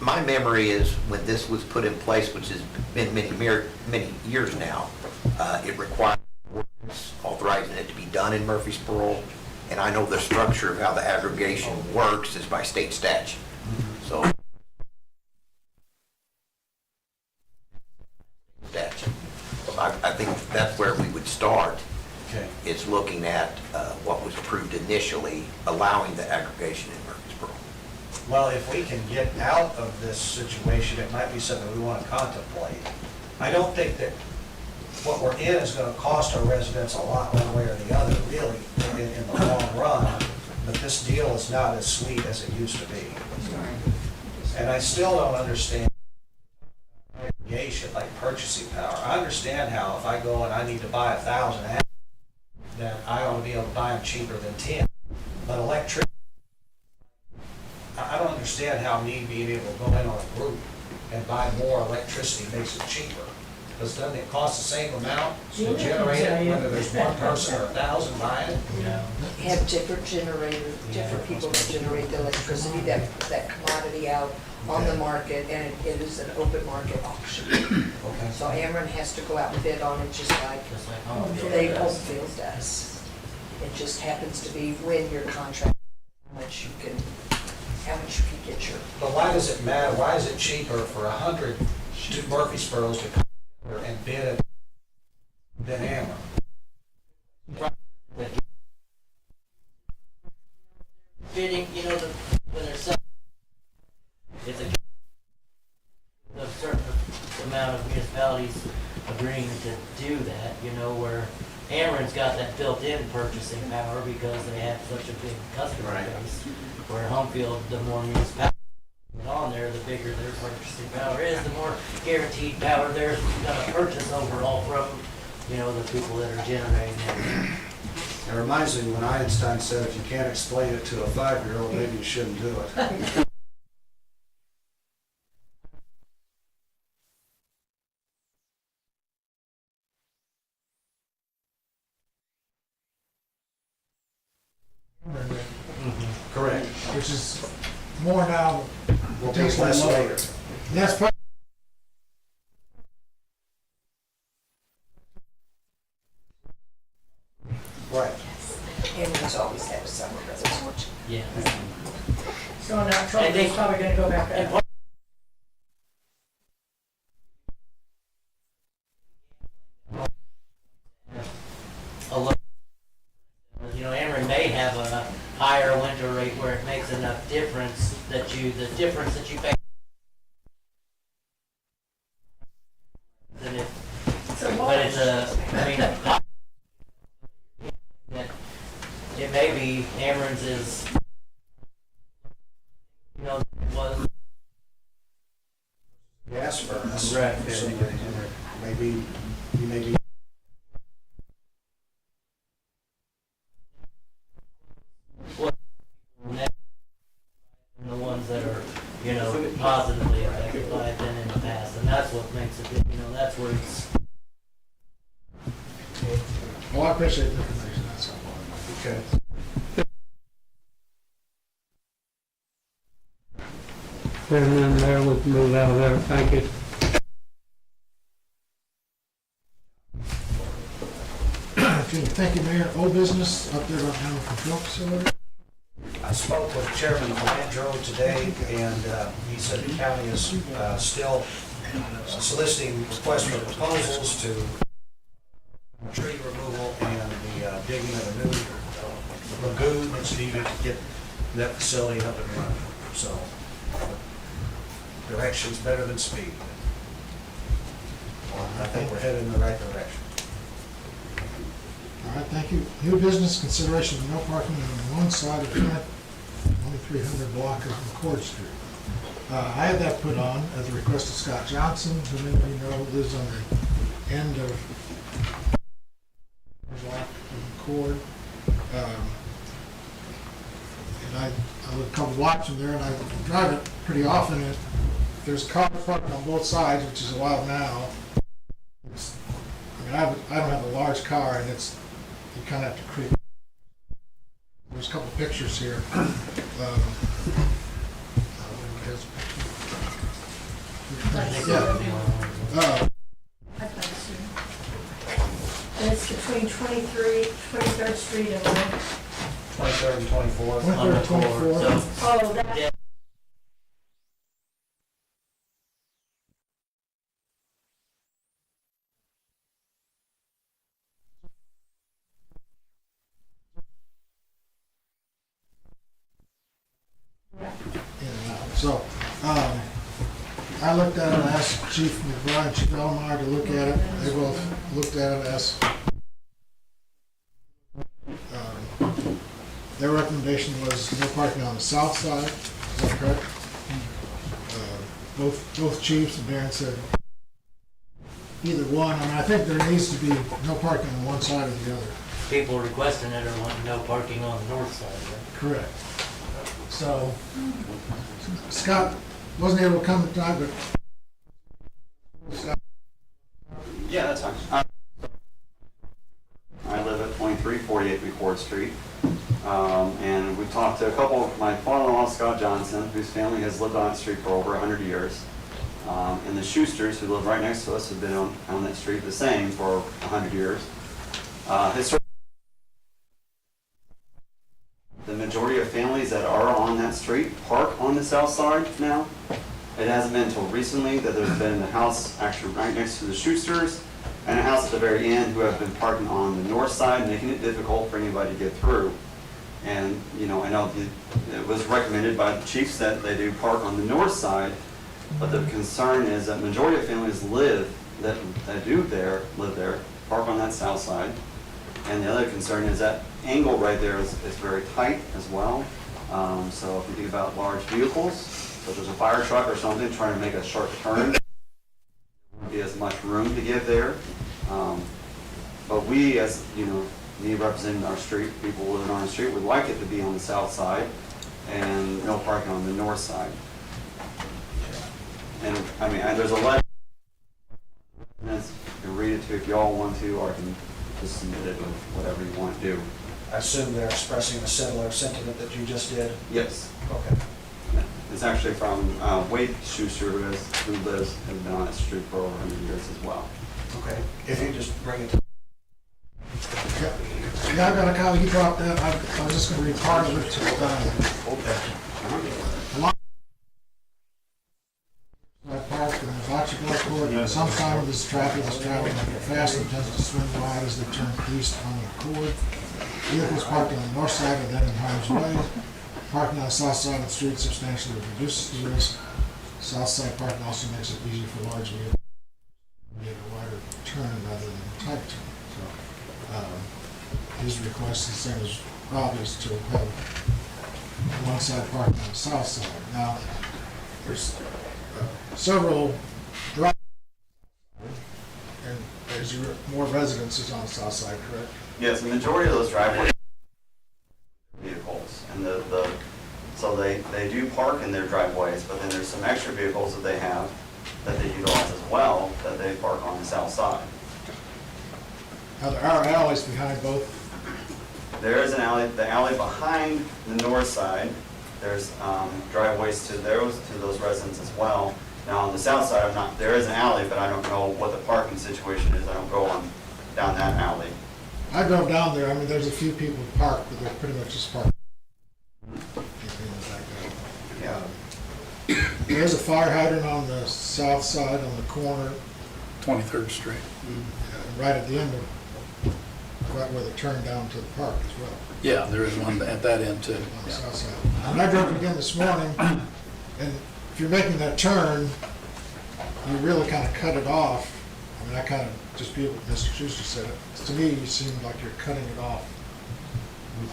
My memory is when this was put in place, which has been many years now, it required ordinance authorizing it to be done in Murphysboro. And I know the structure of how the aggregation works is by state statute. So, statute. So I think that's where we would start, Okay. is looking at what was approved initially, allowing the aggregation in Murphysboro. Well, if we can get out of this situation, it might be something we want to contemplate. I don't think that what we're in is going to cost our residents a lot one way or the other, really, in the long run. But this deal is not as sweet as it used to be. And I still don't understand aggregation, like purchasing power. I understand how if I go and I need to buy 1,000 apples, then I ought to be able to buy them cheaper than 10. But electricity, I don't understand how me being able to go in on a group and buy more electricity makes it cheaper. Because doesn't it cost the same amount to generate it, whether there's one person or 1,000 buying it? Have different generators, different people that generate the electricity, that commodity out on the market, and it is an open market auction. Okay. So Ameren has to go out and bid on it just like Homefield does. It just happens to be when your contract, how much you can get your. But why does it matter? Why is it cheaper for 100 Murphysboros to come together and bid it than Ameren? Bidding, you know, when they're selling, it's a certain amount of municipalities agreeing to do that, you know, where Ameren's got that built-in purchasing power because they have such a big customer base. Where Homefield, the more municipalities on there, the bigger their purchasing power is, the more guaranteed power they're gonna purchase overall from, you know, the people that are generating it. It reminds me when Einstein said, if you can't explain it to a 5-year-old, maybe you shouldn't do it. Correct. Which is more now. Will be less later. That's part. Right. Ameren's always had a summer reservation. Yeah. So now Trump is probably gonna go back up. You know, Ameren may have a higher winter rate where it makes enough difference that the difference that you pay. Than if, but it's that it may be Ameren's is, you know, was. Gas furnace. Right. So maybe, you may be. The ones that are, you know, positively affected by it than in the past, and that's what makes it, you know, that's where it's. Well, I appreciate the information, that's all. Okay. And then there, we can move out of there, thank you. Thank you, Mayor. Old business, update on animal control facility. I spoke with Chairman Landro today, and he said the county is still soliciting requests for proposals to tree removal and the digging of a new lagoon that's needed to get that facility up and running. So direction's better than speed. I think we're headed in the right direction. All right, thank you. New business consideration of no parking on one side of Plymouth, 2300 block of McCord Street. I had that put on at the request of Scott Johnson, who many of you know lives on the end of block of McCord. And I live a couple blocks from there, and I drive it pretty often. And there's cars parked on both sides, which is allowed now. mean, I don't have a large car, and it's, you kind of have to creep. There's a couple pictures here. Yeah. I'd like to. And it's between 23rd Street and one. 23rd and 24th. 23rd and 24th. Oh, that, So, I looked at it, I asked Chief McBride, Chief Elmire to look at it. They both looked at it, asked. Their recommendation was no parking on the south side. Is that correct? Both chiefs and Darren said either one. I mean, I think there needs to be no parking on one side or the other. People requesting it are wanting no parking on the north side, right? Correct. So, Scott wasn't able to come tonight, but Yeah, that's fine. I live at 2348 McCord Street. And we talked to a couple of my father-in-law, Scott Johnson, whose family has lived on that street for over 100 years. And the Schusters, who live right next to us, have been on that street the same for 100 years. The majority of families that are on that street park on the south side now. It hasn't been until recently that there's been a house actually right next to the Schusters and a house at the very end who have been parking on the north side, making it difficult for anybody to get through. And, you know, I know it was recommended by the chiefs that they do park on the north side, but the concern is that majority of families live there, park on that south side. And the other concern is that angle right there is very tight as well. So if you think about large vehicles, so if there's a fire truck or something trying to make a sharp turn, there won't be as much room to give there. But we, as you know, me representing our street, people living on the street, would like it to be on the south side and no parking on the north side. And I mean, there's a letter. You can read it too if y'all want to, or I can just submit it with whatever you want to do. I assume they're expressing a similar sentiment that you just did? Yes. Okay. Yeah. It's actually from Wade Schuster, who has been on that street for over 100 years as well. Okay. If you just bring it to. yeah, I've got a copy. He brought that. I was just going to read part of it. I parked in the bocce ball court, and sometimes this traffic is traveling fast and tends to swing wide as they turn east on the court. Vehicles parked on the north side are then in harm's way. Parking on the south side of the street substantially reduces the risk. South side parking also makes it easier for large vehicles to get a wider turn rather than a tight turn. So, his request, the same as Robbie's, to have one side parking on the south side. Now, there's several driveways, and there's more residences on the south side, correct? Yes, the majority of those driveways are vehicles, and so they do park in their driveways, but then there's some extra vehicles that they have that they utilize as well that they park on the south side. Now, there are alleys behind both. There is an alley, the alley behind the north side. There's driveways to those residents as well. Now on the south side, there is an alley, but I don't know what the parking situation is. I don't go down that alley. I drove down there. I mean, there's a few people parked, but they're pretty much just parked. Yeah. There's a fire hydrant on the south side on the corner. 23rd Street. Right at the end of, right where they turn down to the park as well. Yeah, there is one at that end too. On the south side. And I drove again this morning, and if you're making that turn, you really kind of cut it off. I mean, I kind of just feel what Mr. Schuster said. To me, it seemed like you're cutting it off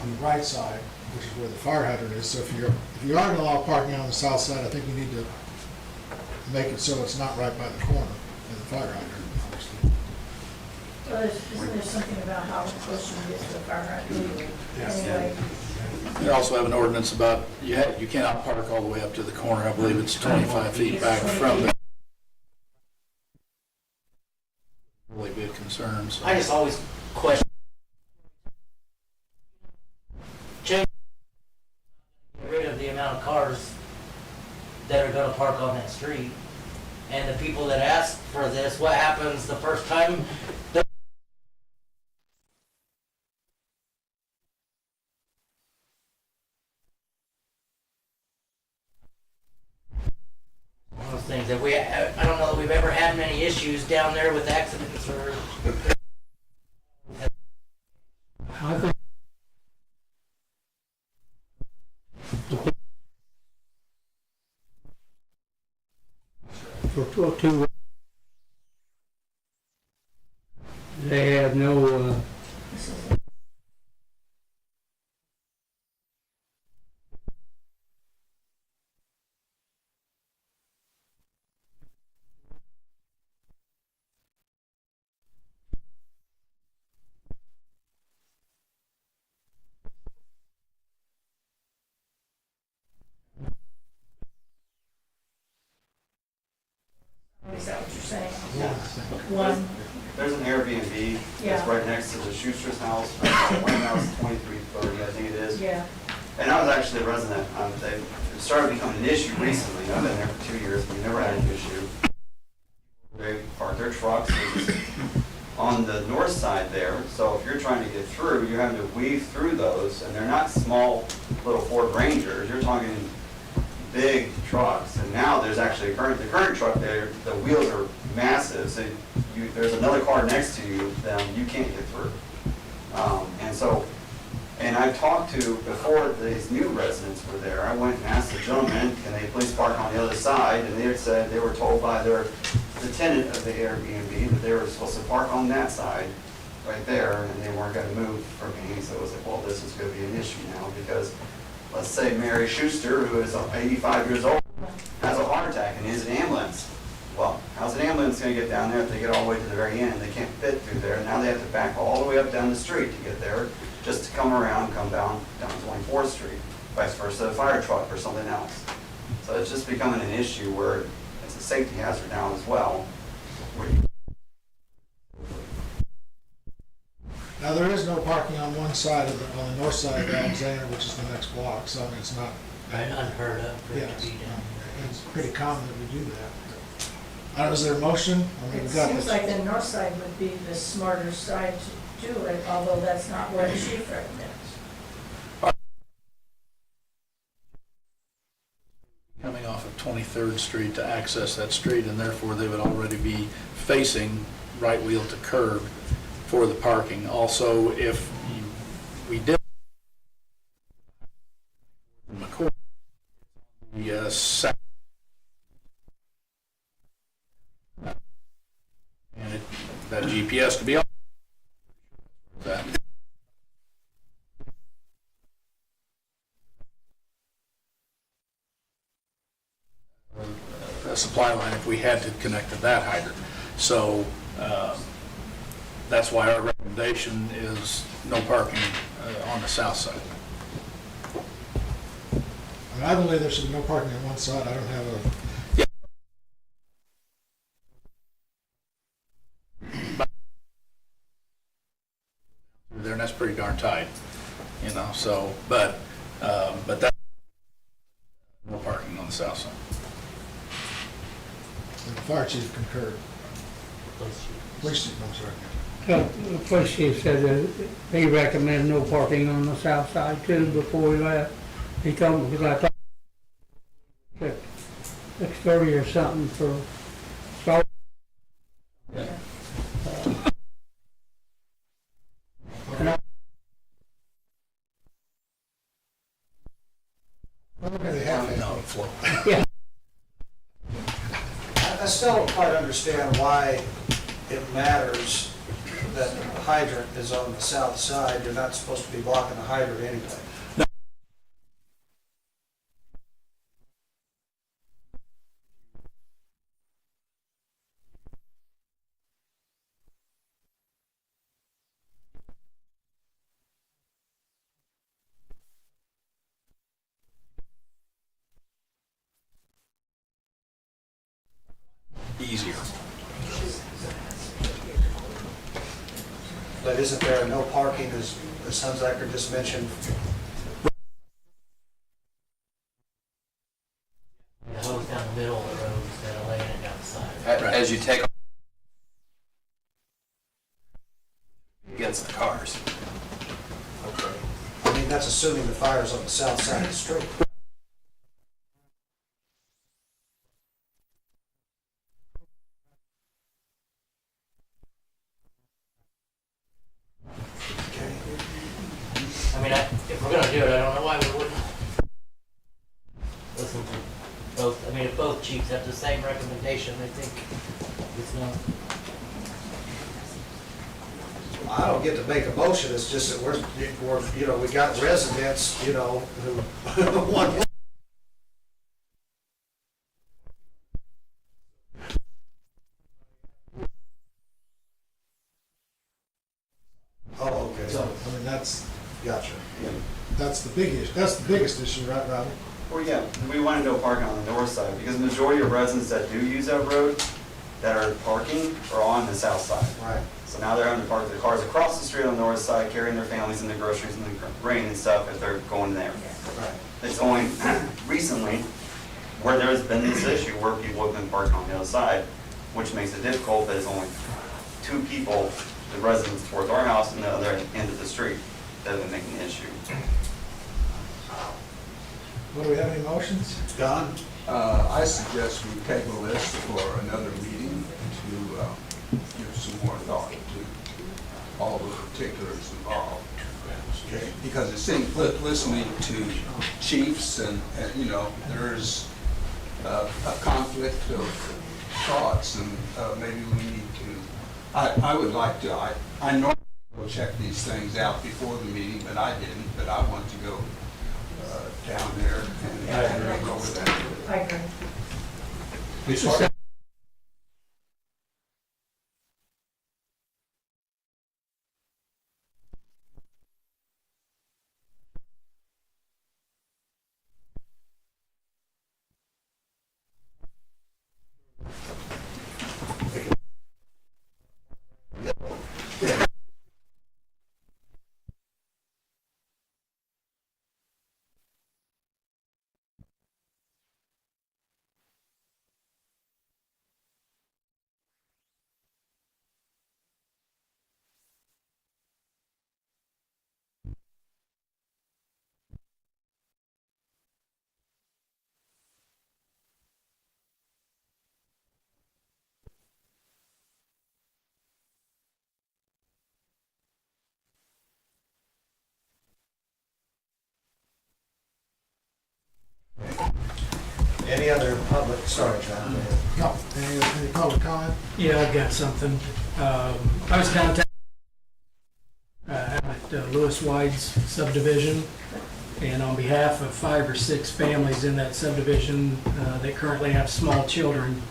on the right side, which is where the fire hydrant is. So if you are going to allow parking on the south side, I think you need to make it so it's not right by the corner of the fire hydrant, obviously. well, isn't there something about how close you get to the fire hydrant? Anyway, They also have an ordinance about, you cannot park all the way up to the corner. I believe it's 25 feet back from the. Really be a concern. concerns. I just always question. Change, get rid of the amount of cars that are gonna park on that street. And the people that ask for this, what happens the first time? One of those things that I don't know that we've ever had many issues down there with accidents or. I think for two, they have no, Is that what you're saying? One, There's an Airbnb Yeah. that's right next to the Schuster's house, right now it's 2330, I think it is. yeah. And I was actually a resident, it started becoming an issue recently, I've been there for 2 years, we never had an issue. They park their trucks on the north side there, so if you're trying to get through, you're having to weave through those, and they're not small little Ford Rangers, you're talking big trucks, and now there's actually the current truck there, the wheels are massive, so there's another car next to you, then you can't get through. And I've talked to, before these new residents were there, I went and asked the gentleman, can they please park on the other side? And they had said, they were told by the tenant of the Airbnb that they were supposed to park on that side, right there, and they weren't gonna move from me. So it was like, well, this is gonna be an issue now, because let's say Mary Schuster, who is 85 years old, has a heart attack and needs an ambulance. Well, how's an ambulance gonna get down there if they get all the way to the very end? They can't fit through there. Now they have to back all the way up down the street to get there, just to come around, come down 24th Street, vice versa, a fire truck or something else. So it's just becoming an issue where it's a safety hazard now as well. Now, there is no parking on one side on the north side of Alexander, which is the next block, so I mean, it's not. Unheard of for it Yes, to be done. it's pretty common that we do that. Is there a motion? I mean, It we've got seems this. like the north side would be the smarter side to do it, although that's not what the chief recommends. Coming off of 23rd Street to access that street, and therefore they would already be facing right wheel to curb for the parking. Also, if we did McCoy, the second, and that GPS could be on that. Supply line if we had to connect to that hydrant. So that's why our recommendation is no parking on the south side. I mean, I believe there should be no parking on one side. I don't have a, There, and that's pretty darn tight, you know, so, but that, no parking on the south side. the fire chief concurred. Police chief, I'm sorry. the police chief said that he recommended no parking on the south side too before we left. He told me, because I thought 6:30 or something for start. Yeah. I still don't quite understand why it matters that the hydrant is on the south side. You're not supposed to be blocking the hydrant anyway. Easier. But isn't there no parking, as Hunziker just mentioned? The hose down the middle of the road instead of laying it down the side. As you take against the cars. Okay. I mean, that's assuming the fire's on the south side of the street. I mean, if we're gonna do it, I don't know why we wouldn't listen to both. I mean, if both chiefs have the same recommendation, I think it's not. I don't get to make a motion, it's just that we're, you know, we got residents, you know, who want. Oh, okay. So, I mean, Gotcha. that's the biggest issue, right, Robert? Well, yeah, we want to do parking on the north side, because the majority of residents that do use that road, that are parking, are on the south side. Right. So now they're having to park their cars across the street on the north side, carrying their families and their groceries and the grain and stuff if they're going there. Right. It's only recently where there's been this issue where people have been parking on the other side, which makes it difficult, but it's only two people, the residents towards our house and the other end of the street, that have been making the issue. What, do we have any motions? Don? I suggest we table this for another meeting to give some more thought to all the particulars involved. Okay. Because it seems, listening to chiefs and, you know, there's a conflict of thoughts, and maybe we need to, I would like to, I normally go check these things out before the meeting, but I didn't, but I want to go down there and go over that. I agree. Any other public, sorry, John. No. Any public comment? Yeah, I've got something. I was downtown at Lewis Wide's subdivision, and on behalf of 5 or 6 families in that subdivision that currently have small children,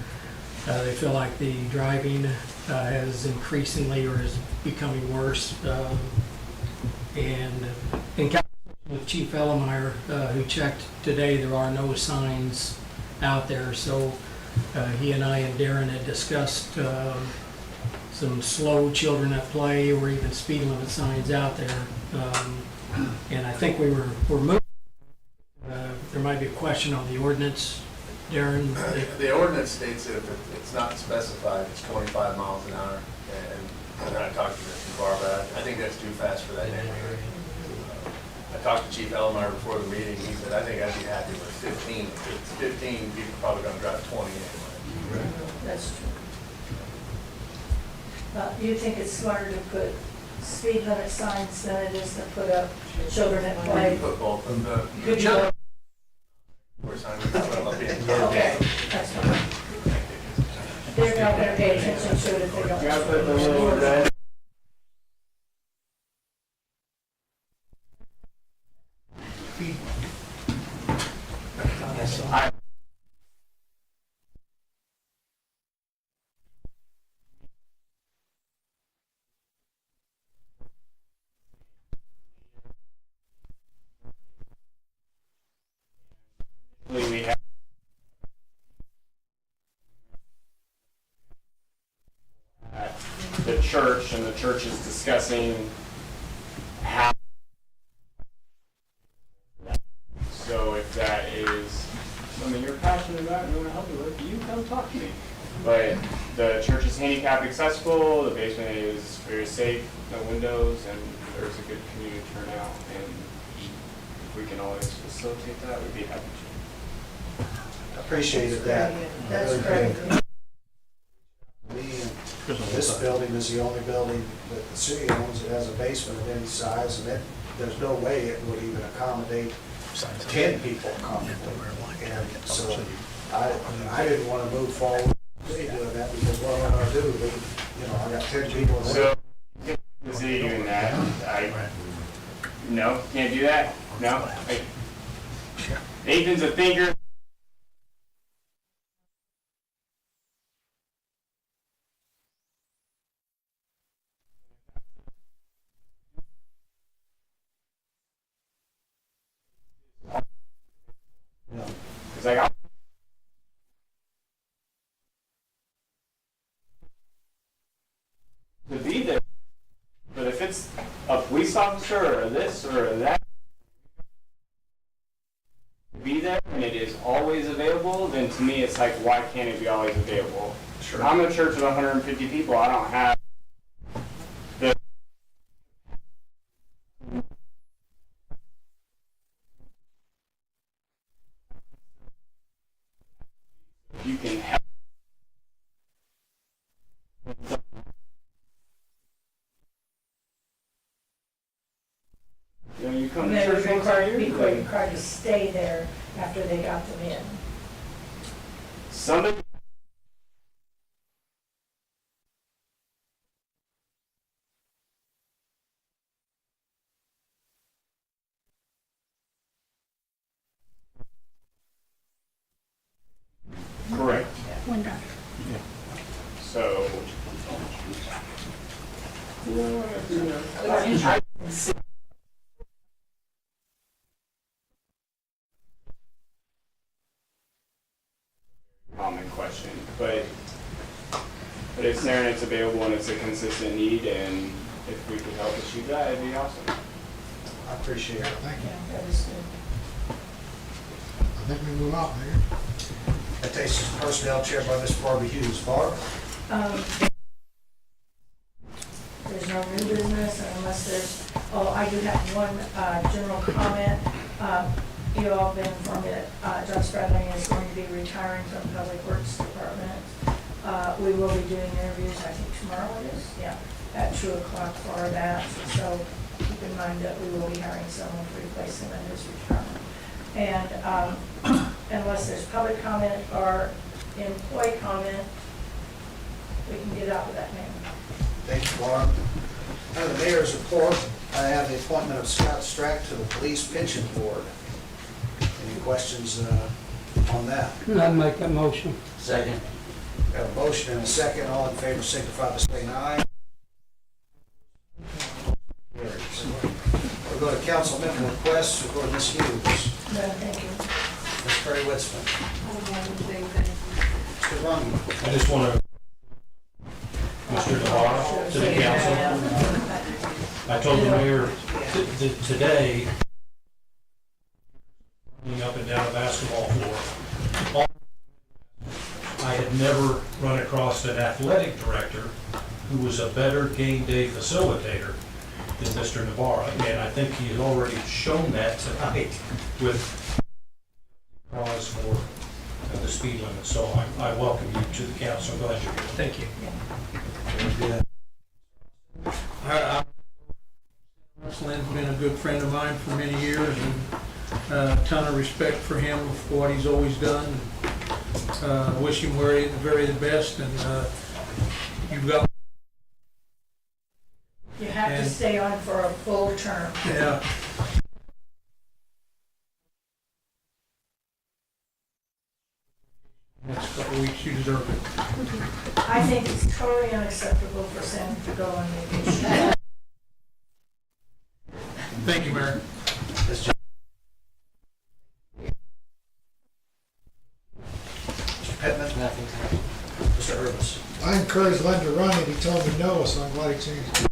they feel like the driving has increasingly or is becoming worse. And in conversation with Chief Ellemeyer, who checked today, there are no signs out there. So he and I and Darren had discussed some slow children at play or even speed limit signs out there. And I think we're moving. There might be a question on the ordinance, Darren. The ordinance states that if it's not specified, it's 25 miles an hour. And I talked to Mr. Barr, but I think that's too fast for that neighborhood. I talked to Chief Ellemeyer before the meeting. He said, I think I'd be happy with 15. If it's 15, people are probably going to drive 20 anyway. That's true. Do you think it's smarter to put speed limit signs than it is to put up children at play? Put both of them. Good job. Of course, I'm going to look in. Okay, that's fine. They're not gonna pay attention to it if they don't. We have the church and the church is discussing how. So if that is something you're passionate about and you want to help me with, you come talk to me. But the church is handicap accessible, the basement is very safe, no windows, and there's a good community turnout. And if we can always facilitate that, we'd be happy to. Appreciated that. That's great. This building is the only building that the city owns that has a basement of any size, and there's no way it would even accommodate 10 people comfortably. And so I didn't want to move forward doing that because what am I going to do? You know, I got 10 people. So, the city doing that, no, can't do that? No? Nathan's a thinker. It's like, to be there, but if it's a police officer or this or that, to be there and it is always available, then to me it's like, why can't it be always available? Sure. I'm a church of 150 people. I don't have the you can help. You know, you come to They church once a year. be required to stay there after they got them in. Somebody. Correct. Window. So. Common question, but it's there and it's available and it's a consistent need, and if we could help achieve that, it'd be awesome. I appreciate it. Thank you. Yeah, that was good. I think we move on, Mayor. That takes us to personnel chaired by Ms. Barbara Hughes. Barb? There's no new business unless there's, I do have one general comment. You all have been informed that John Spradling is going to be retiring from the Public Works Department. We will be doing interviews, I think tomorrow it is, yeah, at 2 o'clock for that. So keep in mind that we will be hiring someone to replace him in his retirement. And unless there's public comment or employee comment, we can get out of that name. Thank you, Barb. Under the mayor's report, I have the appointment of Scott Strack to the Police Pension Board. Any questions on that? I'd make that motion. Second. Got a motion and a second. All in favor signify by saying aye. We'll go to council member requests. We'll go to Ms. Hughes. No, thank you. Ms. Perry Witzman. Mr. Rungy. I just want to, Mr. Navarro, to the council. I told the mayor today, running up and down a basketball floor, I had never run across an athletic director who was a better game day facilitator than Mr. Navarro. And I think he has already shown that tonight with cause for the speed limit. So I welcome you to the council. I'm glad you're here. Thank you. Lynn's been a good friend of mine for many years, and a ton of respect for him for what he's always done. Wish him the very best, and you've got. You have to stay on for a full term. Yeah. Next couple of weeks, you deserve it. I think it's totally unacceptable for Sam to go on vacation. Thank you, Mayor. Mr. Pittman. Nothing. Mr. Mr. Urbis. I encouraged Len to run it, he told me no, so I'm glad he changed it.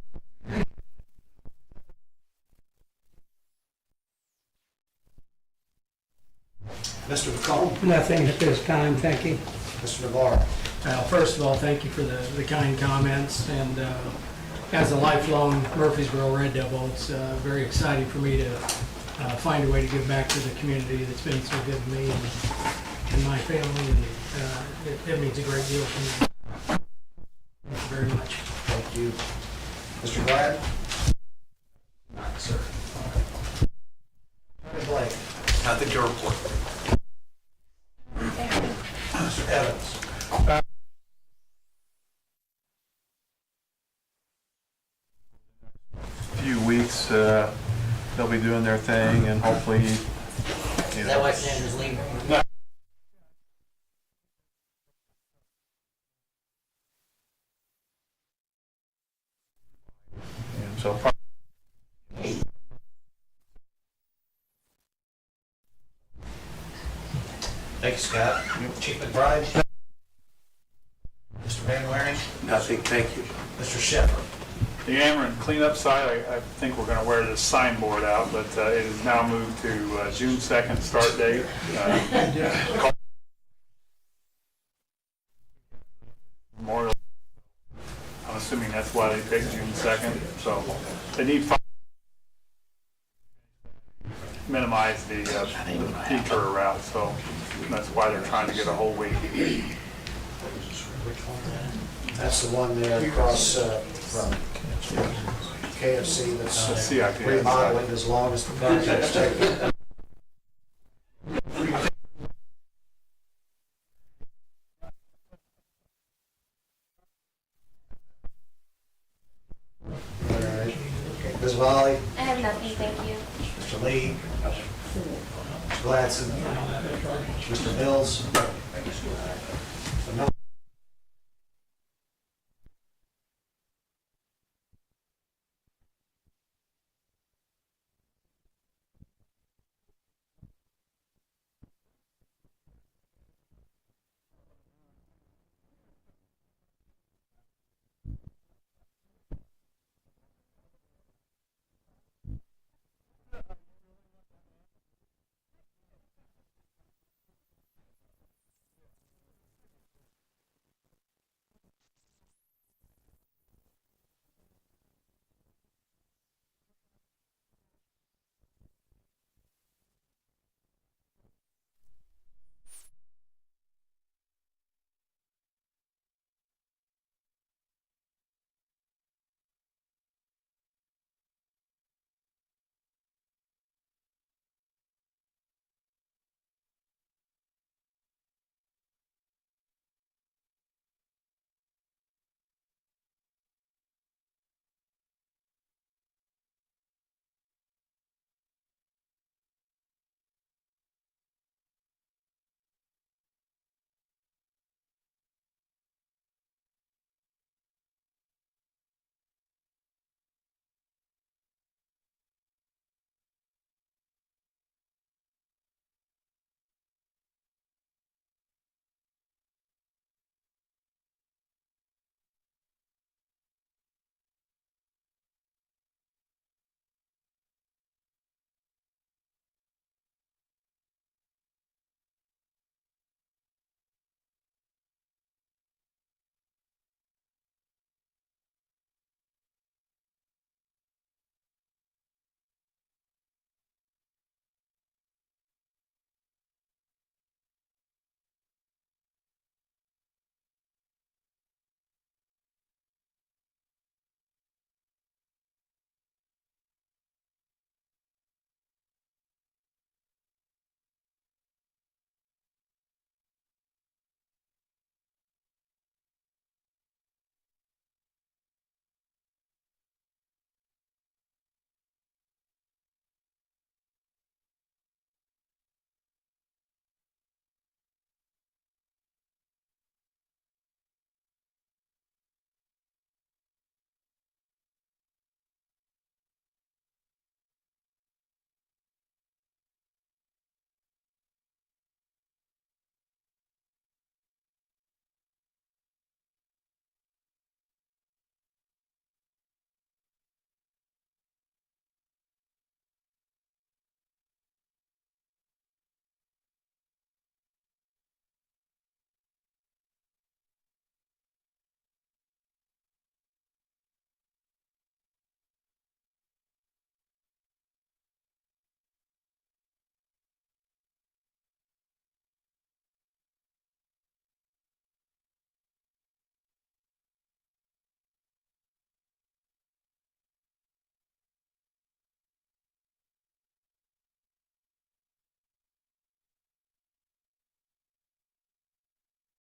Mr. McComb. Nothing at this time, thank you. Mr. Navarro. First of all, thank you for the kind comments, and as a lifelong Murphysboro Red Devil, it's very exciting for me to find a way to give back to the community that's been so good to me and my family, and it means a great deal to me. Thank you very much. Thank you. Mr. Glad? Not, sir. Attorney Blake. Nothing to report. Mr. Evans. Few weeks, they'll be doing their thing and hopefully, Is that why Sanders leaving? so Thank you, Scott. Chief McBride. Mr. Van Waring. Nothing, thank you. Mr. Shepherd. The Ameren cleanup site, I think we're gonna wear this signboard out, but it is now moved to June 2nd start date. Memorial, I'm assuming that's why they picked June 2nd, so they need minimize the detour route, so that's why they're trying to get a whole week. That's the one there across from KFC that's CIP. remodeling as long as the project's taking. All right. Ms. Volley, I have nothing, thank you. Mr. Lee, Mr. Gladson, Mr. Mills. No